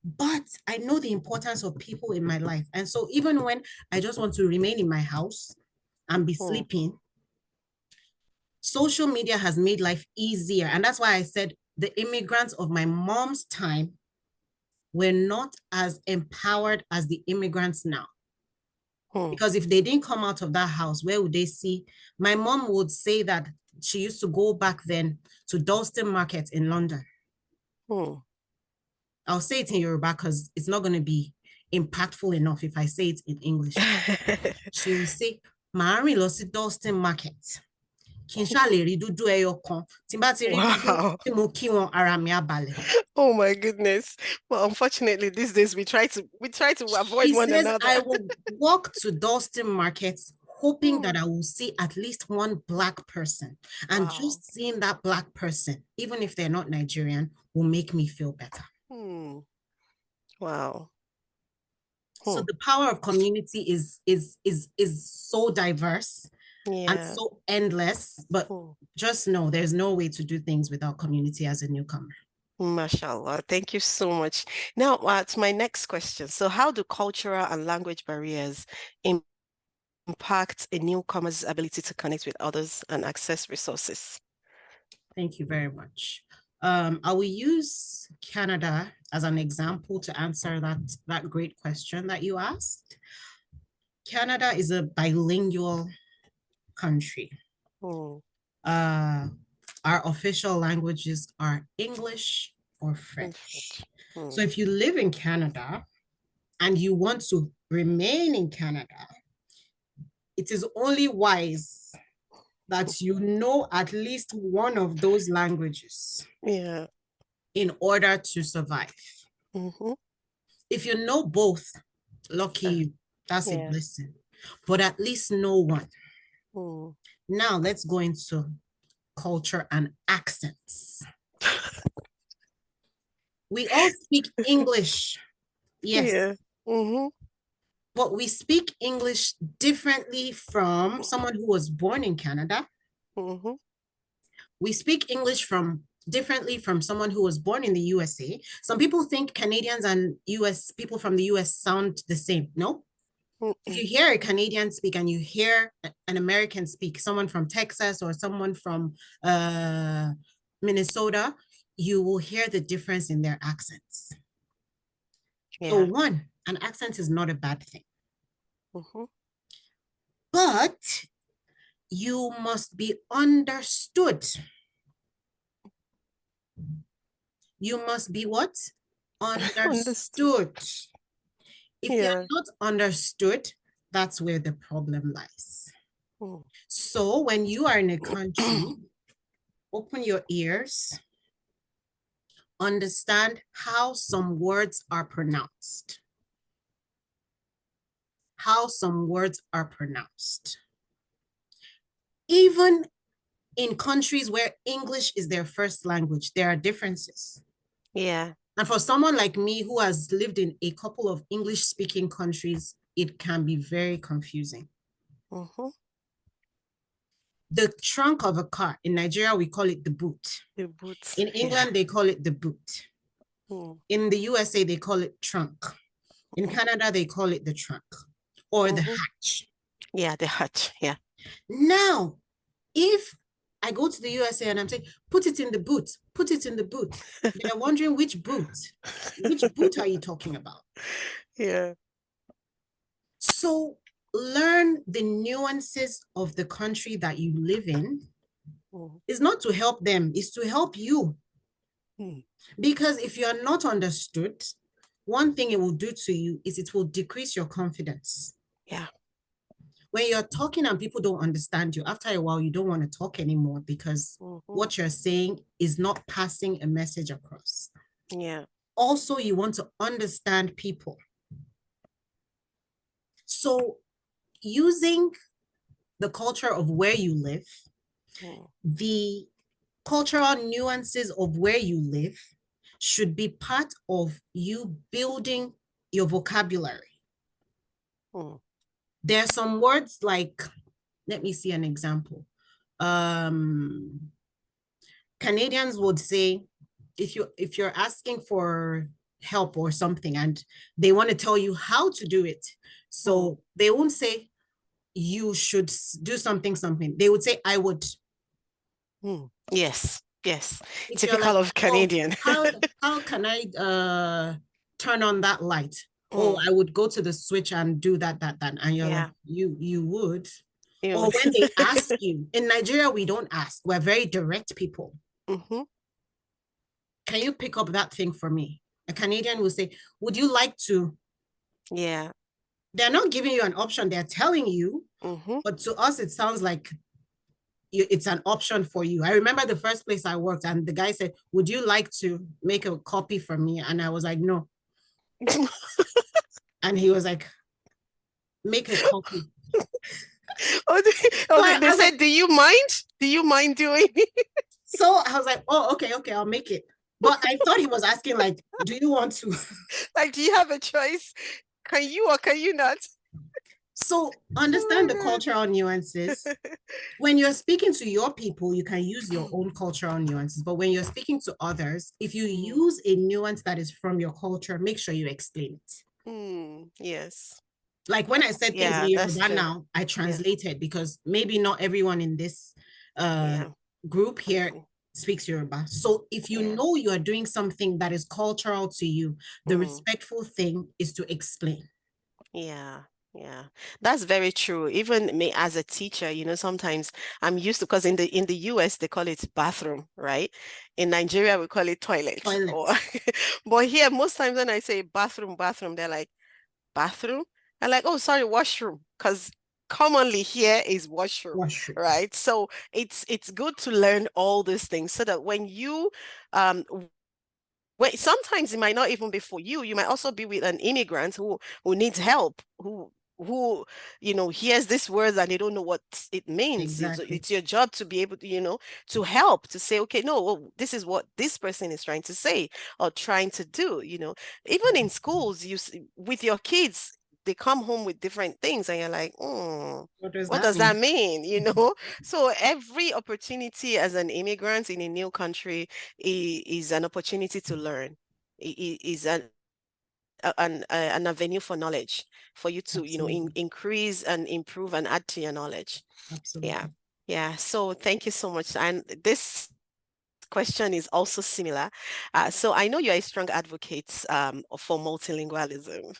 Speaker 2: but I know the importance of people in my life. And so even when I just want to remain in my house and be sleeping, social media has made life easier. And that's why I said the immigrants of my mom's time were not as empowered as the immigrants now. Because if they didn't come out of that house, where would they see? My mom would say that she used to go back then to Dalston Market in London. I'll say it in Yoruba because it's not going to be impactful enough if I say it in English. She will say, "Màá lọ sí Dalston Market. Kí n ṣá lè rí dúdú ẹyọ kan. Tí n bá ti rí dúdú tí mo kí wọn, ara mi á balẹ̀."
Speaker 4: Oh my goodness. Well, unfortunately, these days we try to avoid one another.
Speaker 2: I will walk to Dalston Market hoping that I will see at least one Black person. And just seeing that Black person, even if they're not Nigerian, will make me feel better.
Speaker 4: Wow.
Speaker 2: So the power of community is so diverse and so endless, but just know there's no way to do things without community as a newcomer.
Speaker 4: MashaAllah. Thank you so much. Now, to my next question. So how do cultural and language barriers impact a newcomer's ability to connect with others and access resources?
Speaker 2: Thank you very much. I will use Canada as an example to answer that great question that you asked. Canada is a bilingual country. Our official languages are English or French. So if you live in Canada and you want to remain in Canada, it is only wise that you know at least one of those languages in order to survive. If you know both, lucky you, that's a blessing. But at least know one. Now let's go into culture and accents. We all speak English, yes. But we speak English differently from someone who was born in Canada. We speak English differently from someone who was born in the USA. Some people think Canadians and US people from the US sound the same. No, If you hear a Canadian speak and you hear an American speak, someone from Texas or someone from Minnesota, you will hear the difference in their accents.
Speaker 4: Yeah.
Speaker 2: So one, an accent is not a bad thing. But you must be understood. You must be what? Understood. If you're not understood, that's where the problem lies. So when you are in a country, open your ears, understand how some words are pronounced. How some words are pronounced. Even in countries where English is their first language, there are differences.
Speaker 4: Yeah.
Speaker 2: And for someone like me who has lived in a couple of English-speaking countries, it can be very confusing. The trunk of a car, in Nigeria, we call it the boot.
Speaker 4: The boot.
Speaker 2: In England, they call it the boot. In the USA, they call it trunk. In Canada, they call it the trunk or the hatch.
Speaker 4: Yeah, the hatch, yeah.
Speaker 2: Now, if I go to the USA and I'm saying, put it in the boot, put it in the boot. They're wondering which boot. Which boot are you talking about?
Speaker 4: Yeah.
Speaker 2: So learn the nuances of the country that you live in. It's not to help them, it's to help you. Because if you're not understood, one thing it will do to you is it will decrease your confidence.
Speaker 4: Yeah.
Speaker 2: When you're talking and people don't understand you, after a while, you don't want to talk anymore because what you're saying is not passing a message across.
Speaker 4: Yeah.
Speaker 2: Also, you want to understand people. So using the culture of where you live, the cultural nuances of where you live should be part of you building your vocabulary. There are some words like, let me see an example. Canadians would say, if you're asking for help or something and they want to tell you how to do it, so they won't say you should do something. They would say, I would.
Speaker 4: Yes, yes.
Speaker 2: If
Speaker 4: typical
Speaker 2: like,
Speaker 4: of Canadian.
Speaker 2: how can I turn on that light? Oh, I would go to the switch and do that. And you're like, you would. Or when they ask you, in Nigeria, we don't ask. We're very direct people. Can you pick up that thing for me? A Canadian will say, would you like to?
Speaker 4: Yeah.
Speaker 2: They're not giving you an option. They're telling you. But to us, it sounds like it's an option for you. I remember the first place I worked and the guy said, would you like to make a copy for me? And I was like, no. And he was like, make a copy.
Speaker 4: They said, do you mind? Do you mind doing it?
Speaker 2: So I was like, oh, okay, I'll make it. But I thought he was asking, like, do you want to?
Speaker 4: Like, do you have a choice? Can you or can you not?
Speaker 2: So understand the cultural nuances. When you're speaking to your people, you can use your own cultural nuances. But when you're speaking to others, if you use a nuance that is from your culture, make sure you explain it.
Speaker 4: Yes.
Speaker 2: Like when I said things in Yoruba now, I translated because maybe not everyone in this group here speaks Yoruba. So if you know you are doing something that is cultural to you, the respectful thing is to explain.
Speaker 4: Yeah, that's very true. Even me as a teacher, sometimes I'm used to, because in the US they call it bathroom, right? In Nigeria we call it toilet. But here most times when I say bathroom, they're like, bathroom? I'm like, oh, sorry, washroom, because commonly here is washroom, right? So it's good to learn all these things so that when you sometimes it might not even be for you. You might also be with an immigrant who needs help, who hears this word and they don't know what it means.
Speaker 2: Exactly.
Speaker 4: It's your job to be able to, to help, to say, okay, no, well, this is what this person is trying to say or trying to do. Even in schools, with your kids, they come home with different things and you're like, what does that mean? So every opportunity as an immigrant in a new country is an opportunity to learn. Is an an avenue for knowledge for you to,
Speaker 2: Absolutely.
Speaker 4: increase and improve and add to your knowledge.
Speaker 2: Absolutely.
Speaker 4: Yeah. So thank you so much. And this question is also similar. So I know you're a strong advocate for multilingualism.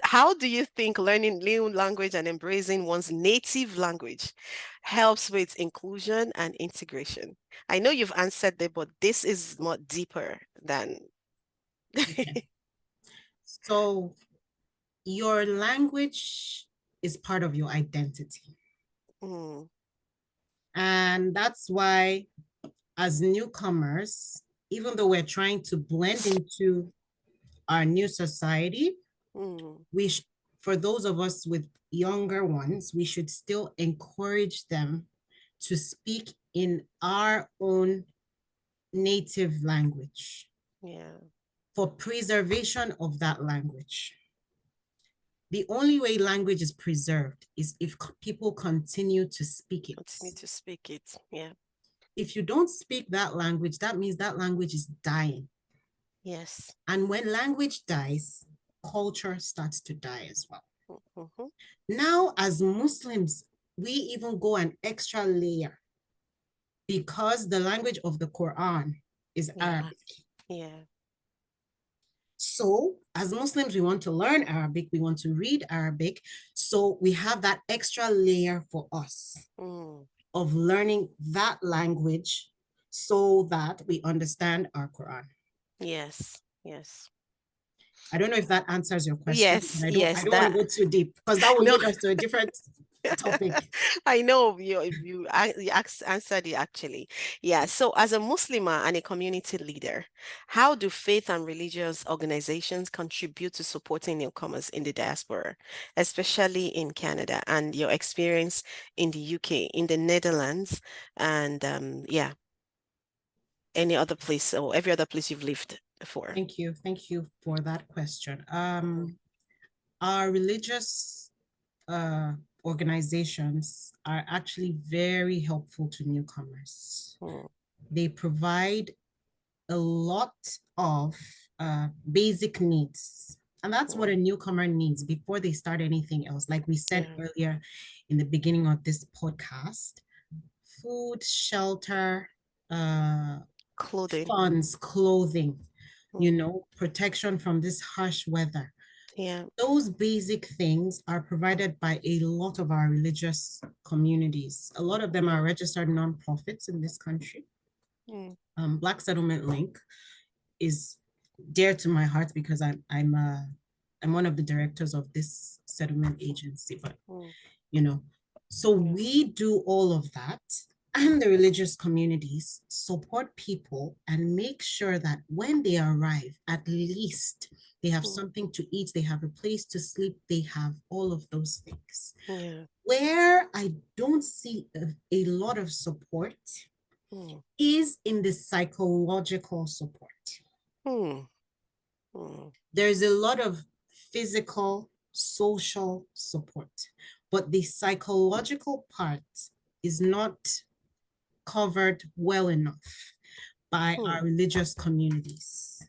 Speaker 4: How do you think learning new language and embracing one's native language helps with inclusion and integration? I know you've answered that, but this is more deeper than.
Speaker 2: Okay. So your language is part of your identity. And that's why, as newcomers, even though we're trying to blend into our new society, for those of us with younger ones, we should still encourage them to speak in our own native language. For preservation of that language. The only way language is preserved is if people continue to speak it.
Speaker 4: Yeah.
Speaker 2: If you don't speak that language, that means that language is dying.
Speaker 4: Yes.
Speaker 2: And when language dies, culture starts to die as well. Now, as Muslims, we even go an extra layer because the language of the Quran is Arabic. So as Muslims, we want to learn Arabic, we want to read Arabic. So we have that extra layer for us of learning that language so that we understand our Quran.
Speaker 4: Yes.
Speaker 2: I don't know if that answers your question.
Speaker 4: Yes,
Speaker 2: I
Speaker 4: yes,
Speaker 2: don't want to go too deep because that will lead us to a different topic.
Speaker 4: I know you answered it actually. Yeah. So as a Muslimah and a community leader, how do faith and religious organizations contribute to supporting newcomers in the diaspora, especially in Canada, and your experience in the UK, in the Netherlands, and any other place or every other place you've lived before?
Speaker 2: Thank you for that question. Our religious organizations are actually very helpful to newcomers. They provide a lot of basic needs. And that's what a newcomer needs before they start anything else. Like we said earlier in the beginning of this podcast, food, shelter,
Speaker 4: clothing,
Speaker 2: funds, clothing, protection from this harsh weather. Those basic things are provided by a lot of our religious communities. A lot of them are registered nonprofits in this country. Black Settlement Link is dear to my heart because I'm one of the directors of this settlement agency. But so we do all of that, and the religious communities support people and make sure that when they arrive, at least they have something to eat, they have a place to sleep, they have all of those things. Where I don't see a lot of support is in the psychological support. There's a lot of physical, social support, but the psychological part is not covered well enough by our religious communities.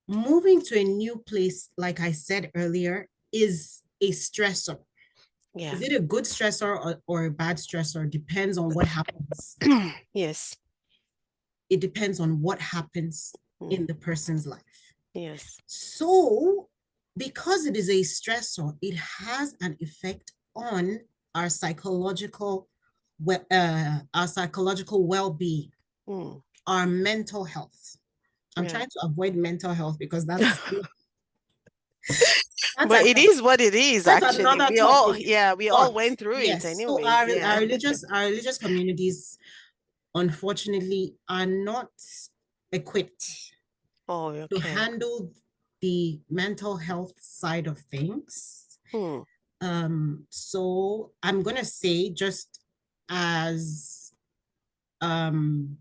Speaker 2: Moving to a new place, like I said earlier, is a stressor. Is it a good stressor or a bad stressor? Depends on what happens.
Speaker 4: Yes.
Speaker 2: It depends on what happens in the person's life.
Speaker 4: Yes.
Speaker 2: So, because it is a stressor, it has an effect on our psychological well-being, our mental health. I'm trying to avoid mental health because that's
Speaker 4: but it is what it is. Actually, we all went through it anyway.
Speaker 2: So our religious communities, unfortunately, are not equipped to handle the mental health side of things. So I'm gonna say, just as an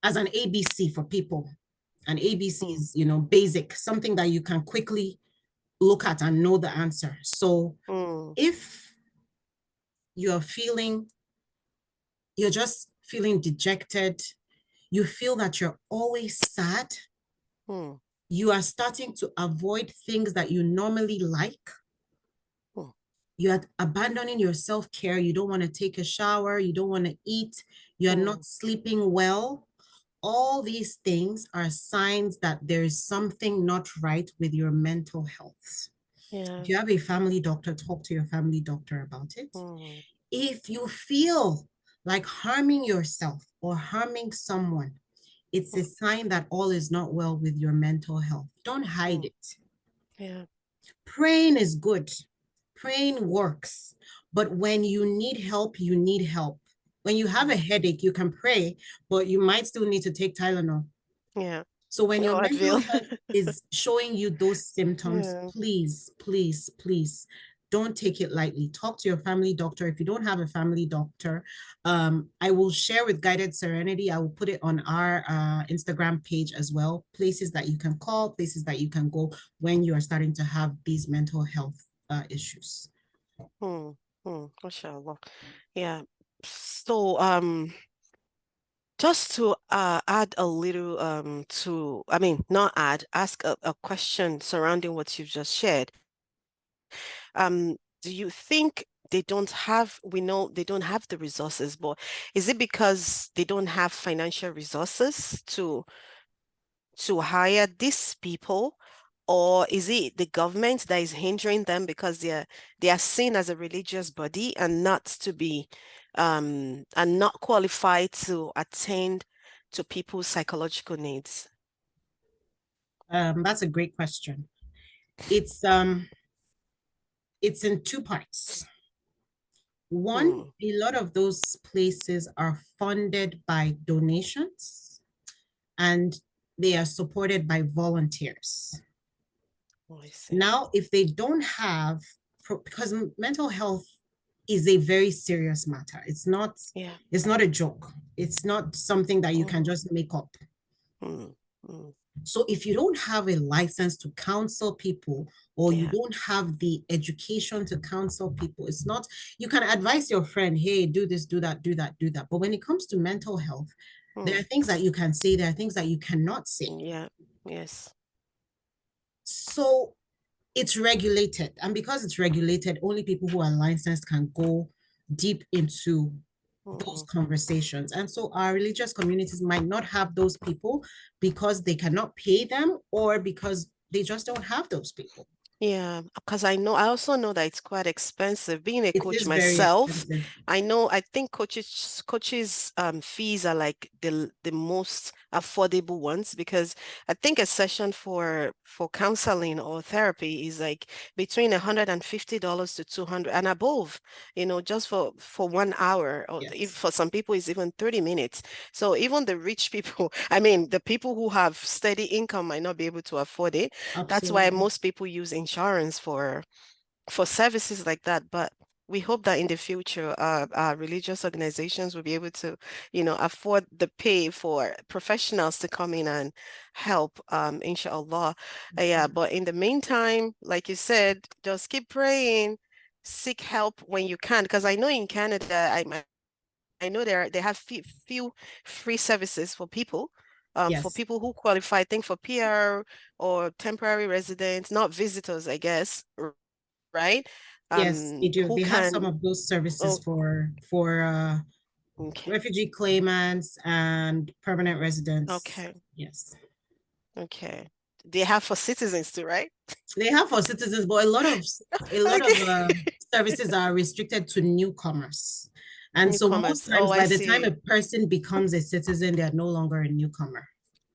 Speaker 2: ABC for people, an ABC is basic, something that you can quickly look at and know the answer. So if you're just feeling dejected, you feel that you're always sad, You are starting to avoid things that you normally like.
Speaker 4: Oh.
Speaker 2: You are abandoning your self-care. You don't want to take a shower. You don't want to eat. You are not sleeping well. All these things are signs that there is something not right with your mental health.
Speaker 4: Yeah.
Speaker 2: If you have a family doctor, talk to your family doctor about it.
Speaker 4: Mm.
Speaker 2: If you feel like harming yourself or harming someone, it's a sign that all is not well with your mental health. Don't hide it.
Speaker 4: Yeah.
Speaker 2: Praying is good. Praying works. But when you need help, you need help. When you have a headache, you can pray, but you might still need to take Tylenol.
Speaker 4: Yeah.
Speaker 2: So when your
Speaker 4: Oh,
Speaker 2: mental
Speaker 4: Advil.
Speaker 2: health is showing you those symptoms,
Speaker 4: Yeah.
Speaker 2: please, please, please don't take it lightly. Talk to your family doctor. If you don't have a family doctor, I will share with Guided Serenity. I will put it on our Instagram page as well. Places that you can call, places that you can go when you are starting to have these mental health issues.
Speaker 4: Mashallah. Yeah. So just to add a little not add, ask a question surrounding what you've just shared. Do you think they don't have, we know they don't have the resources, but is it because they don't have financial resources to hire these people, or is it the government that is hindering them because they are seen as a religious body and not to be and not qualified to attend to people's psychological needs?
Speaker 2: That's a great question. It's in two parts. One, a lot of those places are funded by donations and they are supported by volunteers.
Speaker 4: Oh, I see.
Speaker 2: Now, if they don't have, because mental health is a very serious matter. It's not a joke. It's not something that you can just make up. So if you don't have a license to counsel people, or you don't have the education to counsel people, it's not, you can advise your friend, hey, do this, do that, do that, do that. But when it comes to mental health, there are things that you can say, there are things that you cannot say.
Speaker 4: Yeah, yes.
Speaker 2: So it's regulated. And because it's regulated, only people who are licensed can go deep into those conversations. And so our religious communities might not have those people because they cannot pay them, or because they just don't have those people.
Speaker 4: Yeah, because I also know that it's quite expensive. Being a coach
Speaker 2: is very
Speaker 4: myself,
Speaker 2: expensive.
Speaker 4: I think coaches fees are like the most affordable ones, because I think a session for counseling or therapy is like between $150 to $200 and above, just for 1 hour, or if for some people it's even 30 minutes. So even the rich people, I mean, the people who have steady income might not be able to afford it.
Speaker 2: Absolutely.
Speaker 4: That's why most people use insurance for services like that. But we hope that in the future, our religious organizations will be able to, afford the pay for professionals to come in and help, inshallah. Yeah, but in the meantime, like you said, just keep praying, seek help when you can. Because I know in Canada, I know they have few free services for people. For people who qualify, I think for PR or temporary residents, not visitors, I guess, right?
Speaker 2: Yes, they do. They have some of those services for refugee claimants and permanent residents.
Speaker 4: Okay.
Speaker 2: Yes.
Speaker 4: Okay. They have for citizens too, right?
Speaker 2: They have for citizens, but a lot of services are restricted to newcomers. And so most times, by the time a person becomes a citizen, they are no longer a newcomer.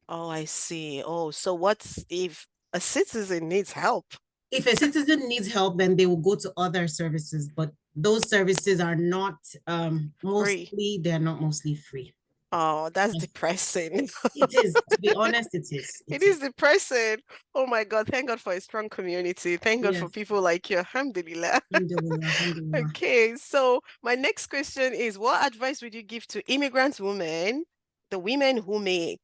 Speaker 4: Oh, I see. Oh, so what if a citizen needs help?
Speaker 2: If a citizen needs help, then they will go to other services, but those services are not they're not mostly free.
Speaker 4: Oh, that's depressing.
Speaker 2: It is, to be honest, it is.
Speaker 4: It is depressing. Oh my God, thank God for a strong community. Thank God for people like you. Alhamdulillah.
Speaker 2: Alhamdulillah.
Speaker 4: Okay, so my next question is, what advice would you give to immigrant women, the women who may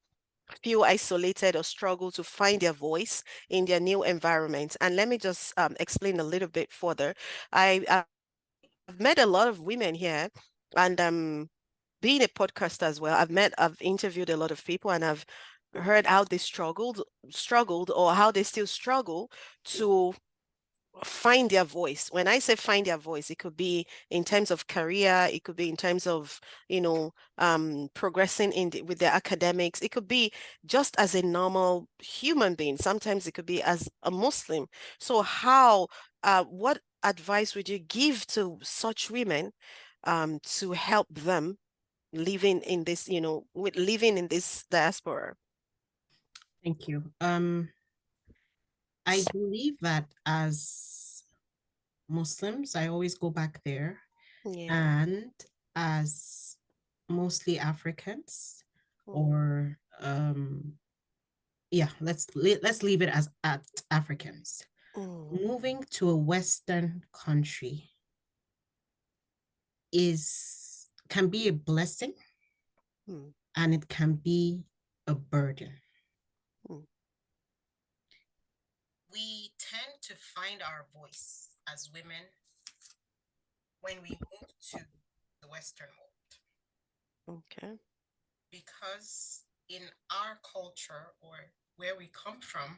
Speaker 4: feel isolated or struggle to find their voice in their new environment? And let me just explain a little bit further. I've met a lot of women here, and being a podcaster as well, I've interviewed a lot of people, and I've heard how they struggled or how they still struggle to find their voice. When I say find their voice, it could be in terms of career, it could be in terms of, progressing with their academics. It could be just as a normal human being. Sometimes it could be as a Muslim. So what advice would you give to such women to help them living in this, with living in this diaspora?
Speaker 2: Thank you. I believe that as Muslims, I always go back there, and as mostly Africans, or let's leave it as at Africans. Moving to a Western country can be a blessing, and it can be a burden. We tend to find our voice as women when we move to the Western world.
Speaker 4: Okay.
Speaker 2: Because in our culture, or where we come from,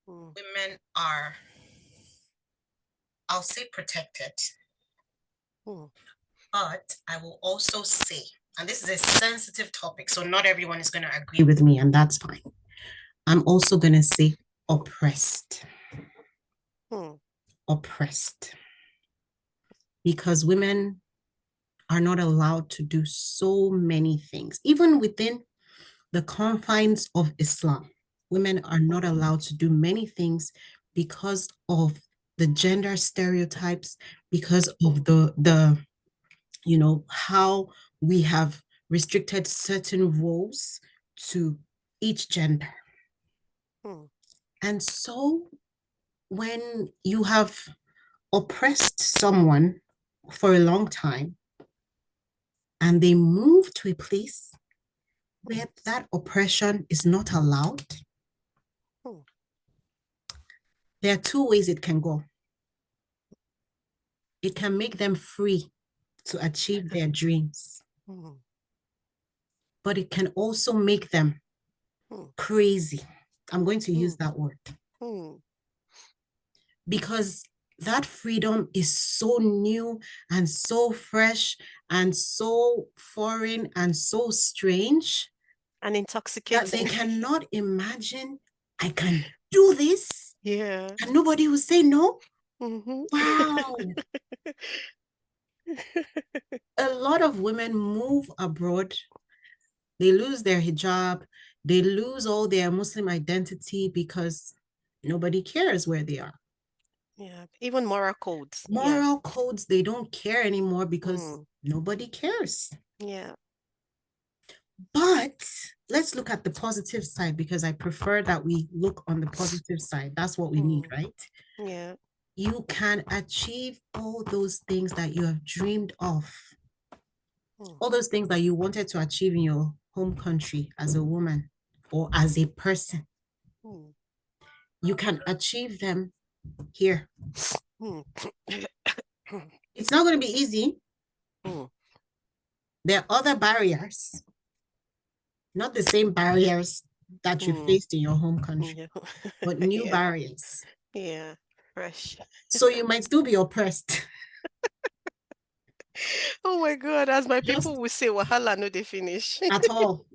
Speaker 2: women are, I'll say, protected. But I will also say, and this is a sensitive topic, so not everyone is going to agree with me, and that's fine. I'm also going to say oppressed. Oppressed. Because women are not allowed to do so many things. Even within the confines of Islam, women are not allowed to do many things because of the gender stereotypes, because of the how we have restricted certain roles to each gender. And so when you have oppressed someone for a long time and they move to a place where that oppression is not allowed, there are two ways it can go. It can make them free to achieve their dreams, but it can also make them crazy. I'm going to use that word. Because that freedom is so new and so fresh and so foreign and so strange
Speaker 4: and intoxicating
Speaker 2: that they cannot imagine, I can do this.
Speaker 4: Yeah.
Speaker 2: And nobody will say no. Wow. A lot of women move abroad. They lose their hijab. They lose all their Muslim identity because nobody cares where they are.
Speaker 4: Yeah, even moral codes.
Speaker 2: Moral codes, they don't care anymore because nobody cares.
Speaker 4: Yeah.
Speaker 2: But let's look at the positive side, because I prefer that we look on the positive side. That's what we need, right?
Speaker 4: Yeah.
Speaker 2: You can achieve all those things that you have dreamed of. All those things that you wanted to achieve in your home country as a woman or as a person. You can achieve them here. It's not going to be easy. There are other barriers, not the same barriers that you faced in your home country, but new barriers.
Speaker 4: Yeah, fresh.
Speaker 2: So you might still be oppressed.
Speaker 4: Oh my God, as my people will say, wahala no dey finish.
Speaker 2: At all.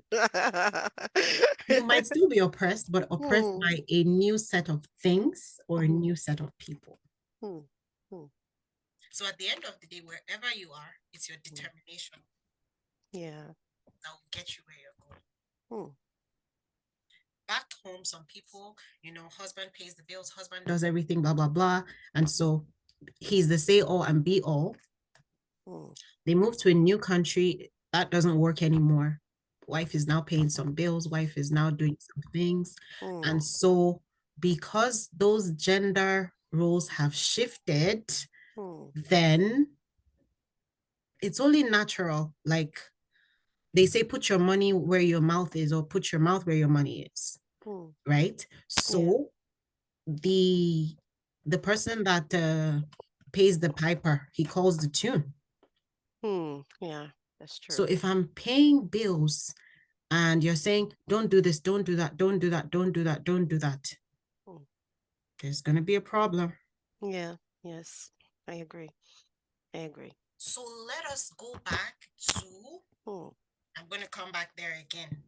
Speaker 2: You might still be oppressed, but oppressed by a new set of things or a new set of people. So at the end of the day, wherever you are, it's your determination.
Speaker 4: Yeah.
Speaker 2: That will get you where you're going. Back home, some people, husband pays the bills, husband does everything, blah, blah, blah. And so he's the say all and be all. They move to a new country. That doesn't work anymore. Wife is now paying some bills. Wife is now doing some things. And so because those gender roles have shifted, then it's only natural. Like they say, put your money where your mouth is, or put your mouth where your money is. Right? So the person that pays the piper, he calls the tune.
Speaker 4: Yeah, that's true.
Speaker 2: So if I'm paying bills and you're saying, don't do this, don't do that, don't do that, don't do that, don't do that, there's going to be a problem.
Speaker 4: Yeah, yes, I agree. I agree.
Speaker 2: So let us go back to, I'm going to come back there again.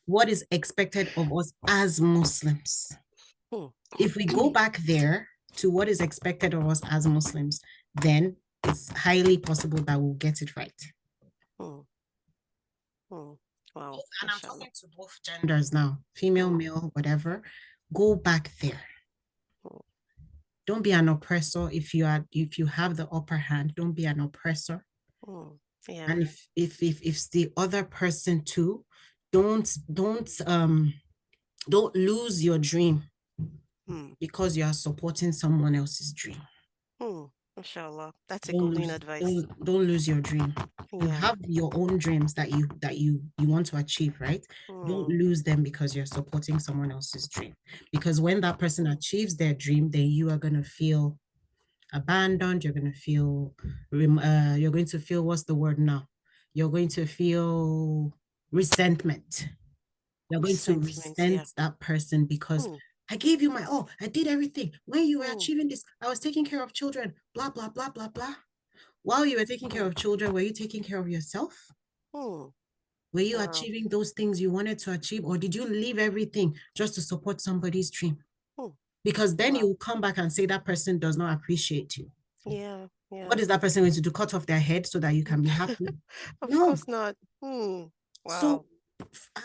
Speaker 2: What is expected of us as Muslims? If we go back there to what is expected of us as Muslims, then it's highly possible that we'll get it right.
Speaker 4: Wow.
Speaker 2: And I'm talking to both genders now, female, male, whatever. Go back there. Don't be an oppressor. If you have the upper hand, don't be an oppressor.
Speaker 4: Yeah.
Speaker 2: And if it's the other person too, don't lose your dream because you are supporting someone else's dream.
Speaker 4: Inshallah, that's a golden advice.
Speaker 2: Don't lose your dream. You have your own dreams that you want to achieve, right? Don't lose them because you're supporting someone else's dream. Because when that person achieves their dream, then you are going to feel abandoned. You're going to feel what's the word now? You're going to feel resentment. You're going to resent that person because I gave you my all. I did everything. When you were achieving this, I was taking care of children, blah, blah, blah, blah, blah. While you were taking care of children, were you taking care of yourself? Were you achieving those things you wanted to achieve? Or did you leave everything just to support somebody's dream? Because then you will come back and say that person does not appreciate you.
Speaker 4: Yeah.
Speaker 2: What is that person going to do? Cut off their head so that you can be happy?
Speaker 4: Of course not. Wow.
Speaker 2: So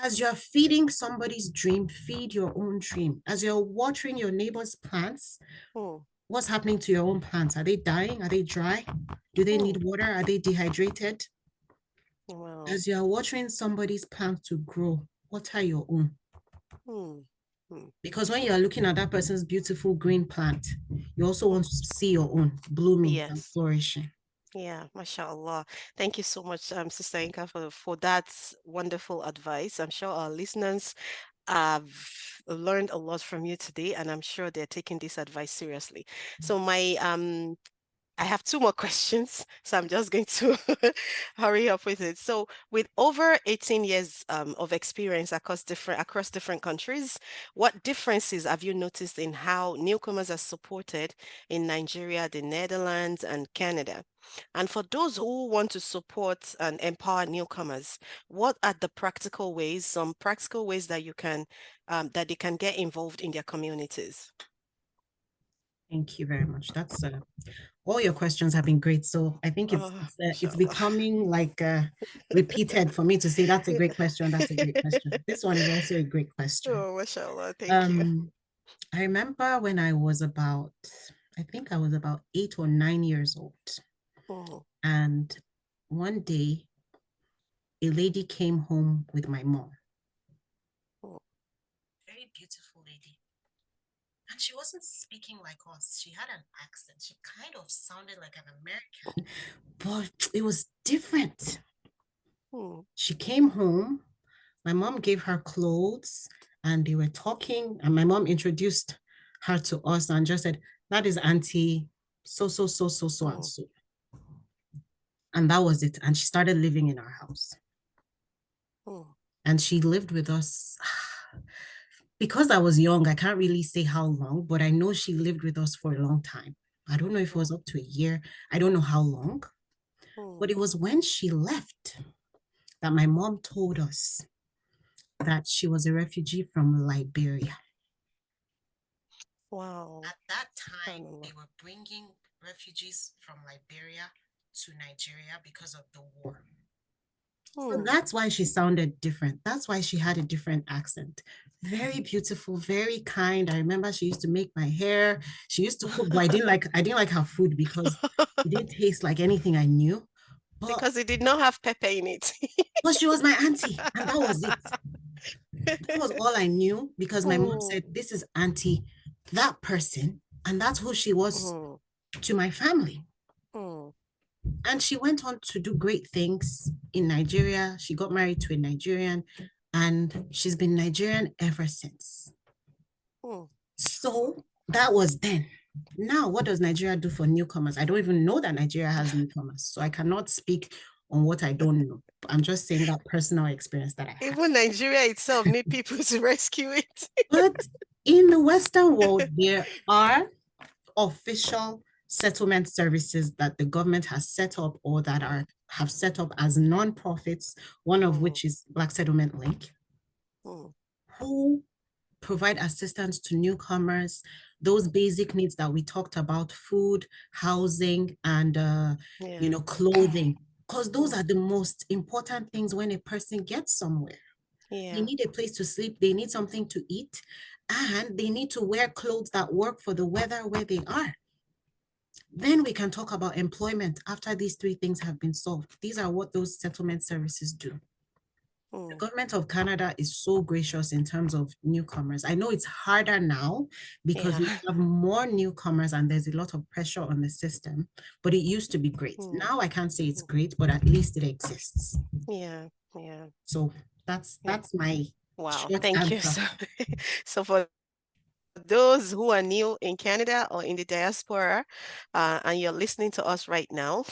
Speaker 2: as you're feeding somebody's dream, feed your own dream. As you're watering your neighbor's plants, what's happening to your own plants? Are they dying? Are they dry? Do they need water? Are they dehydrated?
Speaker 4: Wow.
Speaker 2: As you're watering somebody's plant to grow, water your own. Because when you're looking at that person's beautiful green plant, you also want to see your own blooming and flourishing.
Speaker 4: Yeah, mashallah. Thank you so much, Sister Yinka, for that wonderful advice. I'm sure our listeners have learned a lot from you today, and I'm sure they're taking this advice seriously. So I have two more questions, so I'm just going to hurry up with it. So with over 18 years of experience across different countries, what differences have you noticed in how newcomers are supported in Nigeria, the Netherlands, and Canada? And for those who want to support and empower newcomers, what are the some practical ways that that they can get involved in their communities?
Speaker 2: Thank you very much. That's all your questions have been great. So I think it's becoming like repeated for me to say that's a great question. That's a great question. This one is also a great question.
Speaker 4: Oh, mashallah. Thank you.
Speaker 2: I remember when I was about 8 or 9 years old. And one day, a lady came home with my mom. Very beautiful lady. And she wasn't speaking like us. She had an accent. She kind of sounded like an American, but it was different. She came home. My mom gave her clothes and they were talking. And my mom introduced her to us and just said, that is Auntie so, and so. And that was it. And she started living in our house. And she lived with us. Because I was young, I can't really say how long, but I know she lived with us for a long time. I don't know if it was up to a year. I don't know how long. But it was when she left that my mom told us that she was a refugee from Liberia.
Speaker 4: Wow.
Speaker 2: At that time, they were bringing refugees from Liberia to Nigeria because of the war. So that's why she sounded different. That's why she had a different accent. Very beautiful, very kind. I remember she used to make my hair. She used to cook, but I didn't like her food because it didn't taste like anything I knew.
Speaker 4: Because it did not have pepper in it.
Speaker 2: But she was my auntie, and that was it. That was all I knew because my mom said, this is Auntie, that person, and that's who she was to my family. And she went on to do great things in Nigeria. She got married to a Nigerian, and she's been Nigerian ever since. So that was then. Now, what does Nigeria do for newcomers? I don't even know that Nigeria has newcomers, so I cannot speak on what I don't know. I'm just saying that personal experience that I have.
Speaker 4: Even Nigeria itself need people to rescue it.
Speaker 2: But in the Western world, there are official settlement services that the government has set up or that have set up as non-profits, one of which is Black Settlement Link, who provide assistance to newcomers, those basic needs that we talked about, food, housing, and clothing, because those are the most important things when a person gets somewhere. They need a place to sleep, they need something to eat, and they need to wear clothes that work for the weather where they are. Then we can talk about employment after these three things have been solved. These are what those settlement services do. The government of Canada is so gracious in terms of newcomers. I know it's harder now because we have more newcomers and there's a lot of pressure on the system, but it used to be great. Now I can't say it's great, but at least it exists.
Speaker 4: Yeah.
Speaker 2: So that's my short
Speaker 4: Thank
Speaker 2: answer.
Speaker 4: you. So for those who are new in Canada or in the diaspora, and you're listening to us right now,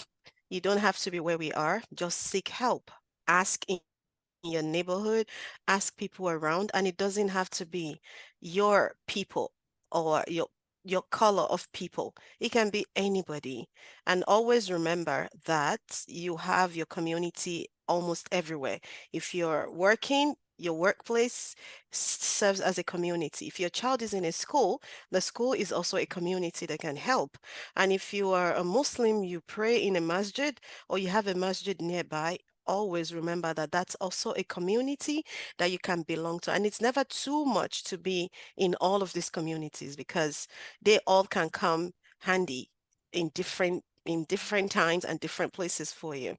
Speaker 4: you don't have to be where we are. Just seek help. Ask in your neighborhood, ask people around, and it doesn't have to be your people or your color of people. It can be anybody. And always remember that you have your community almost everywhere. If you're working, your workplace serves as a community. If your child is in a school, the school is also a community that can help. And if you are a Muslim, you pray in a masjid or you have a masjid nearby, always remember that that's also a community that you can belong to. And it's never too much to be in all of these communities because they all can come handy in different times and different places for you.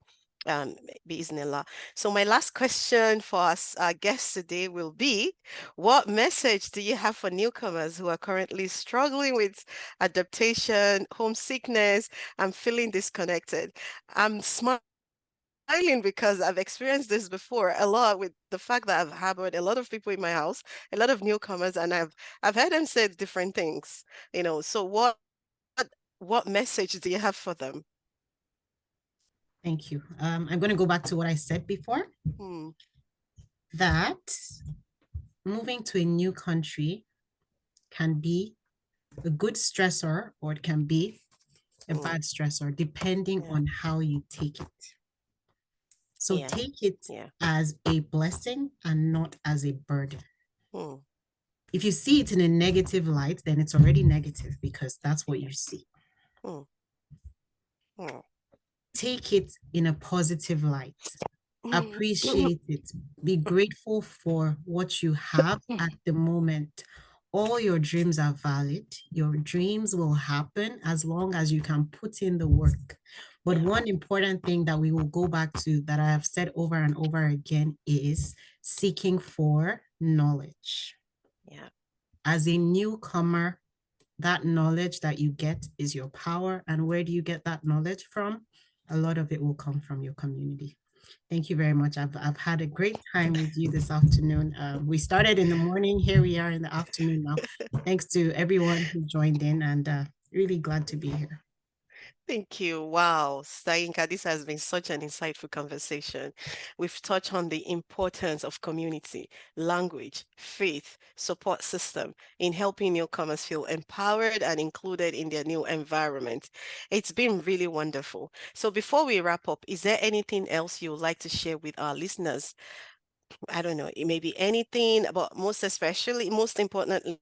Speaker 4: Bismillah. So my last question for us, our guests today will be, what message do you have for newcomers who are currently struggling with adaptation, homesickness, and feeling disconnected? I'm smiling because I've experienced this before a lot with the fact that I've harbored a lot of people in my house, a lot of newcomers, and I've heard them say different things, So what message do you have for them?
Speaker 2: Thank you. I'm going to go back to what I said before, that moving to a new country can be a good stressor or it can be a bad stressor, depending on how you take it. So take it as a blessing and not as a burden. If you see it in a negative light, then it's already negative because that's what you see. Take it in a positive light. Appreciate it. Be grateful for what you have at the moment. All your dreams are valid. Your dreams will happen as long as you can put in the work. But one important thing that we will go back to that I have said over and over again is seeking for knowledge. As a newcomer, that knowledge that you get is your power. And where do you get that knowledge from? A lot of it will come from your community. Thank you very much. I've had a great time with you this afternoon. We started in the morning. Here we are in the afternoon now. Thanks to everyone who joined in and really glad to be here.
Speaker 4: Thank you. Wow, Yinka, this has been such an insightful conversation. We've touched on the importance of community, language, faith, support system in helping newcomers feel empowered and included in their new environment. It's been really wonderful. So before we wrap up, is there anything else you would like to share with our listeners? I don't know, it may be anything, but most importantly,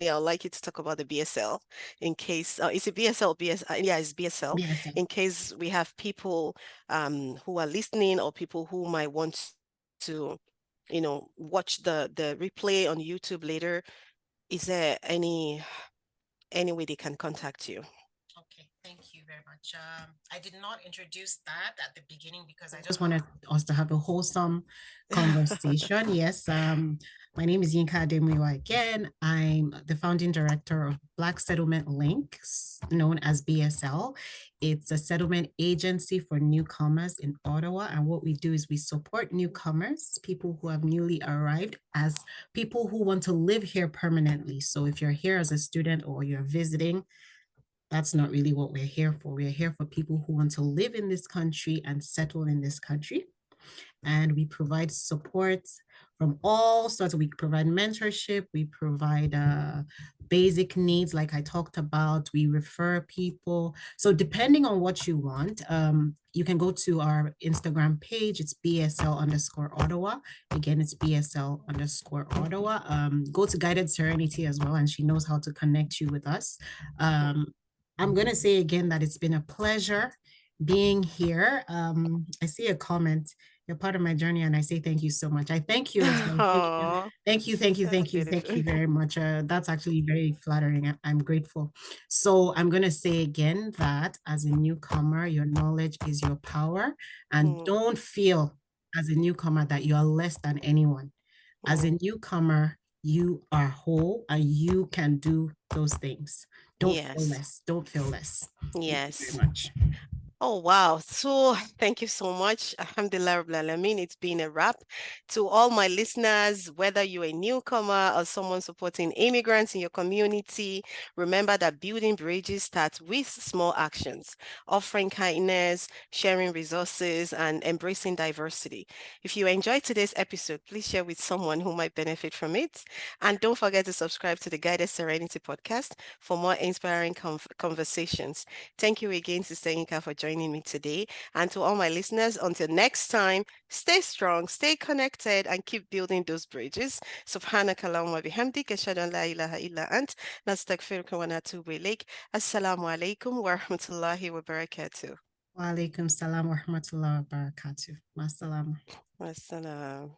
Speaker 4: I'd like you to talk about the BSL in case, is it BSL? Yeah, it's BSL. In case we have people who are listening or people who might want to, watch the replay on YouTube later. Is there any way they can contact you?
Speaker 2: Okay, thank you very much. I did not introduce that at the beginning because I just wanted us to have a wholesome conversation. Yes, my name is Yinka Ademuyiwa again. I'm the founding director of Black Settlement Links, known as BSL. It's a settlement agency for newcomers in Ottawa. And what we do is we support newcomers, people who have newly arrived, as people who want to live here permanently. So if you're here as a student or you're visiting, That's not really what we're here for. We're here for people who want to live in this country and settle in this country. And we provide support from all sorts. We provide mentorship, we provide basic needs like I talked about, we refer people. So depending on what you want, you can go to our Instagram page. It's BSL_Ottawa. Again, it's BSL_Ottawa. Go to Guided Serenity as well, and she knows how to connect you with us. I'm going to say again that it's been a pleasure being here. I see a comment. You're part of my journey, and I say thank you so much. I thank you as well. Thank you. Thank you very much. That's actually very flattering. I'm grateful. So I'm going to say again that as a newcomer, your knowledge is your power, and don't feel as a newcomer that you are less than anyone. As a newcomer, you are whole and you can do those things. Don't feel less. Don't feel less.
Speaker 4: Yes.
Speaker 2: Thank you very much.
Speaker 4: Oh, wow. So thank you so much. Alhamdulillah Rabbil Alameen. It's been a wrap. To all my listeners, whether you're a newcomer or someone supporting immigrants in your community, remember that building bridges starts with small actions, offering kindness, sharing resources, and embracing diversity. If you enjoyed today's episode, please share with someone who might benefit from it. And don't forget to subscribe to the Guided Serenity podcast for more inspiring conversations. Thank you again, Sister Yinka, for joining me today. And to all my listeners, until next time, stay strong, stay connected, and keep building those bridges. Subhanaka Allahumma bihamdik, ashhadu an la ilaha illa ant, nastaghfiruka wa natubu ilayk. Assalamu alaikum wa rahmatullahi wa barakatuh.
Speaker 2: Wa alaikum salam wa rahmatullahi wa barakatuh. Wassalam.
Speaker 4: Wassalam.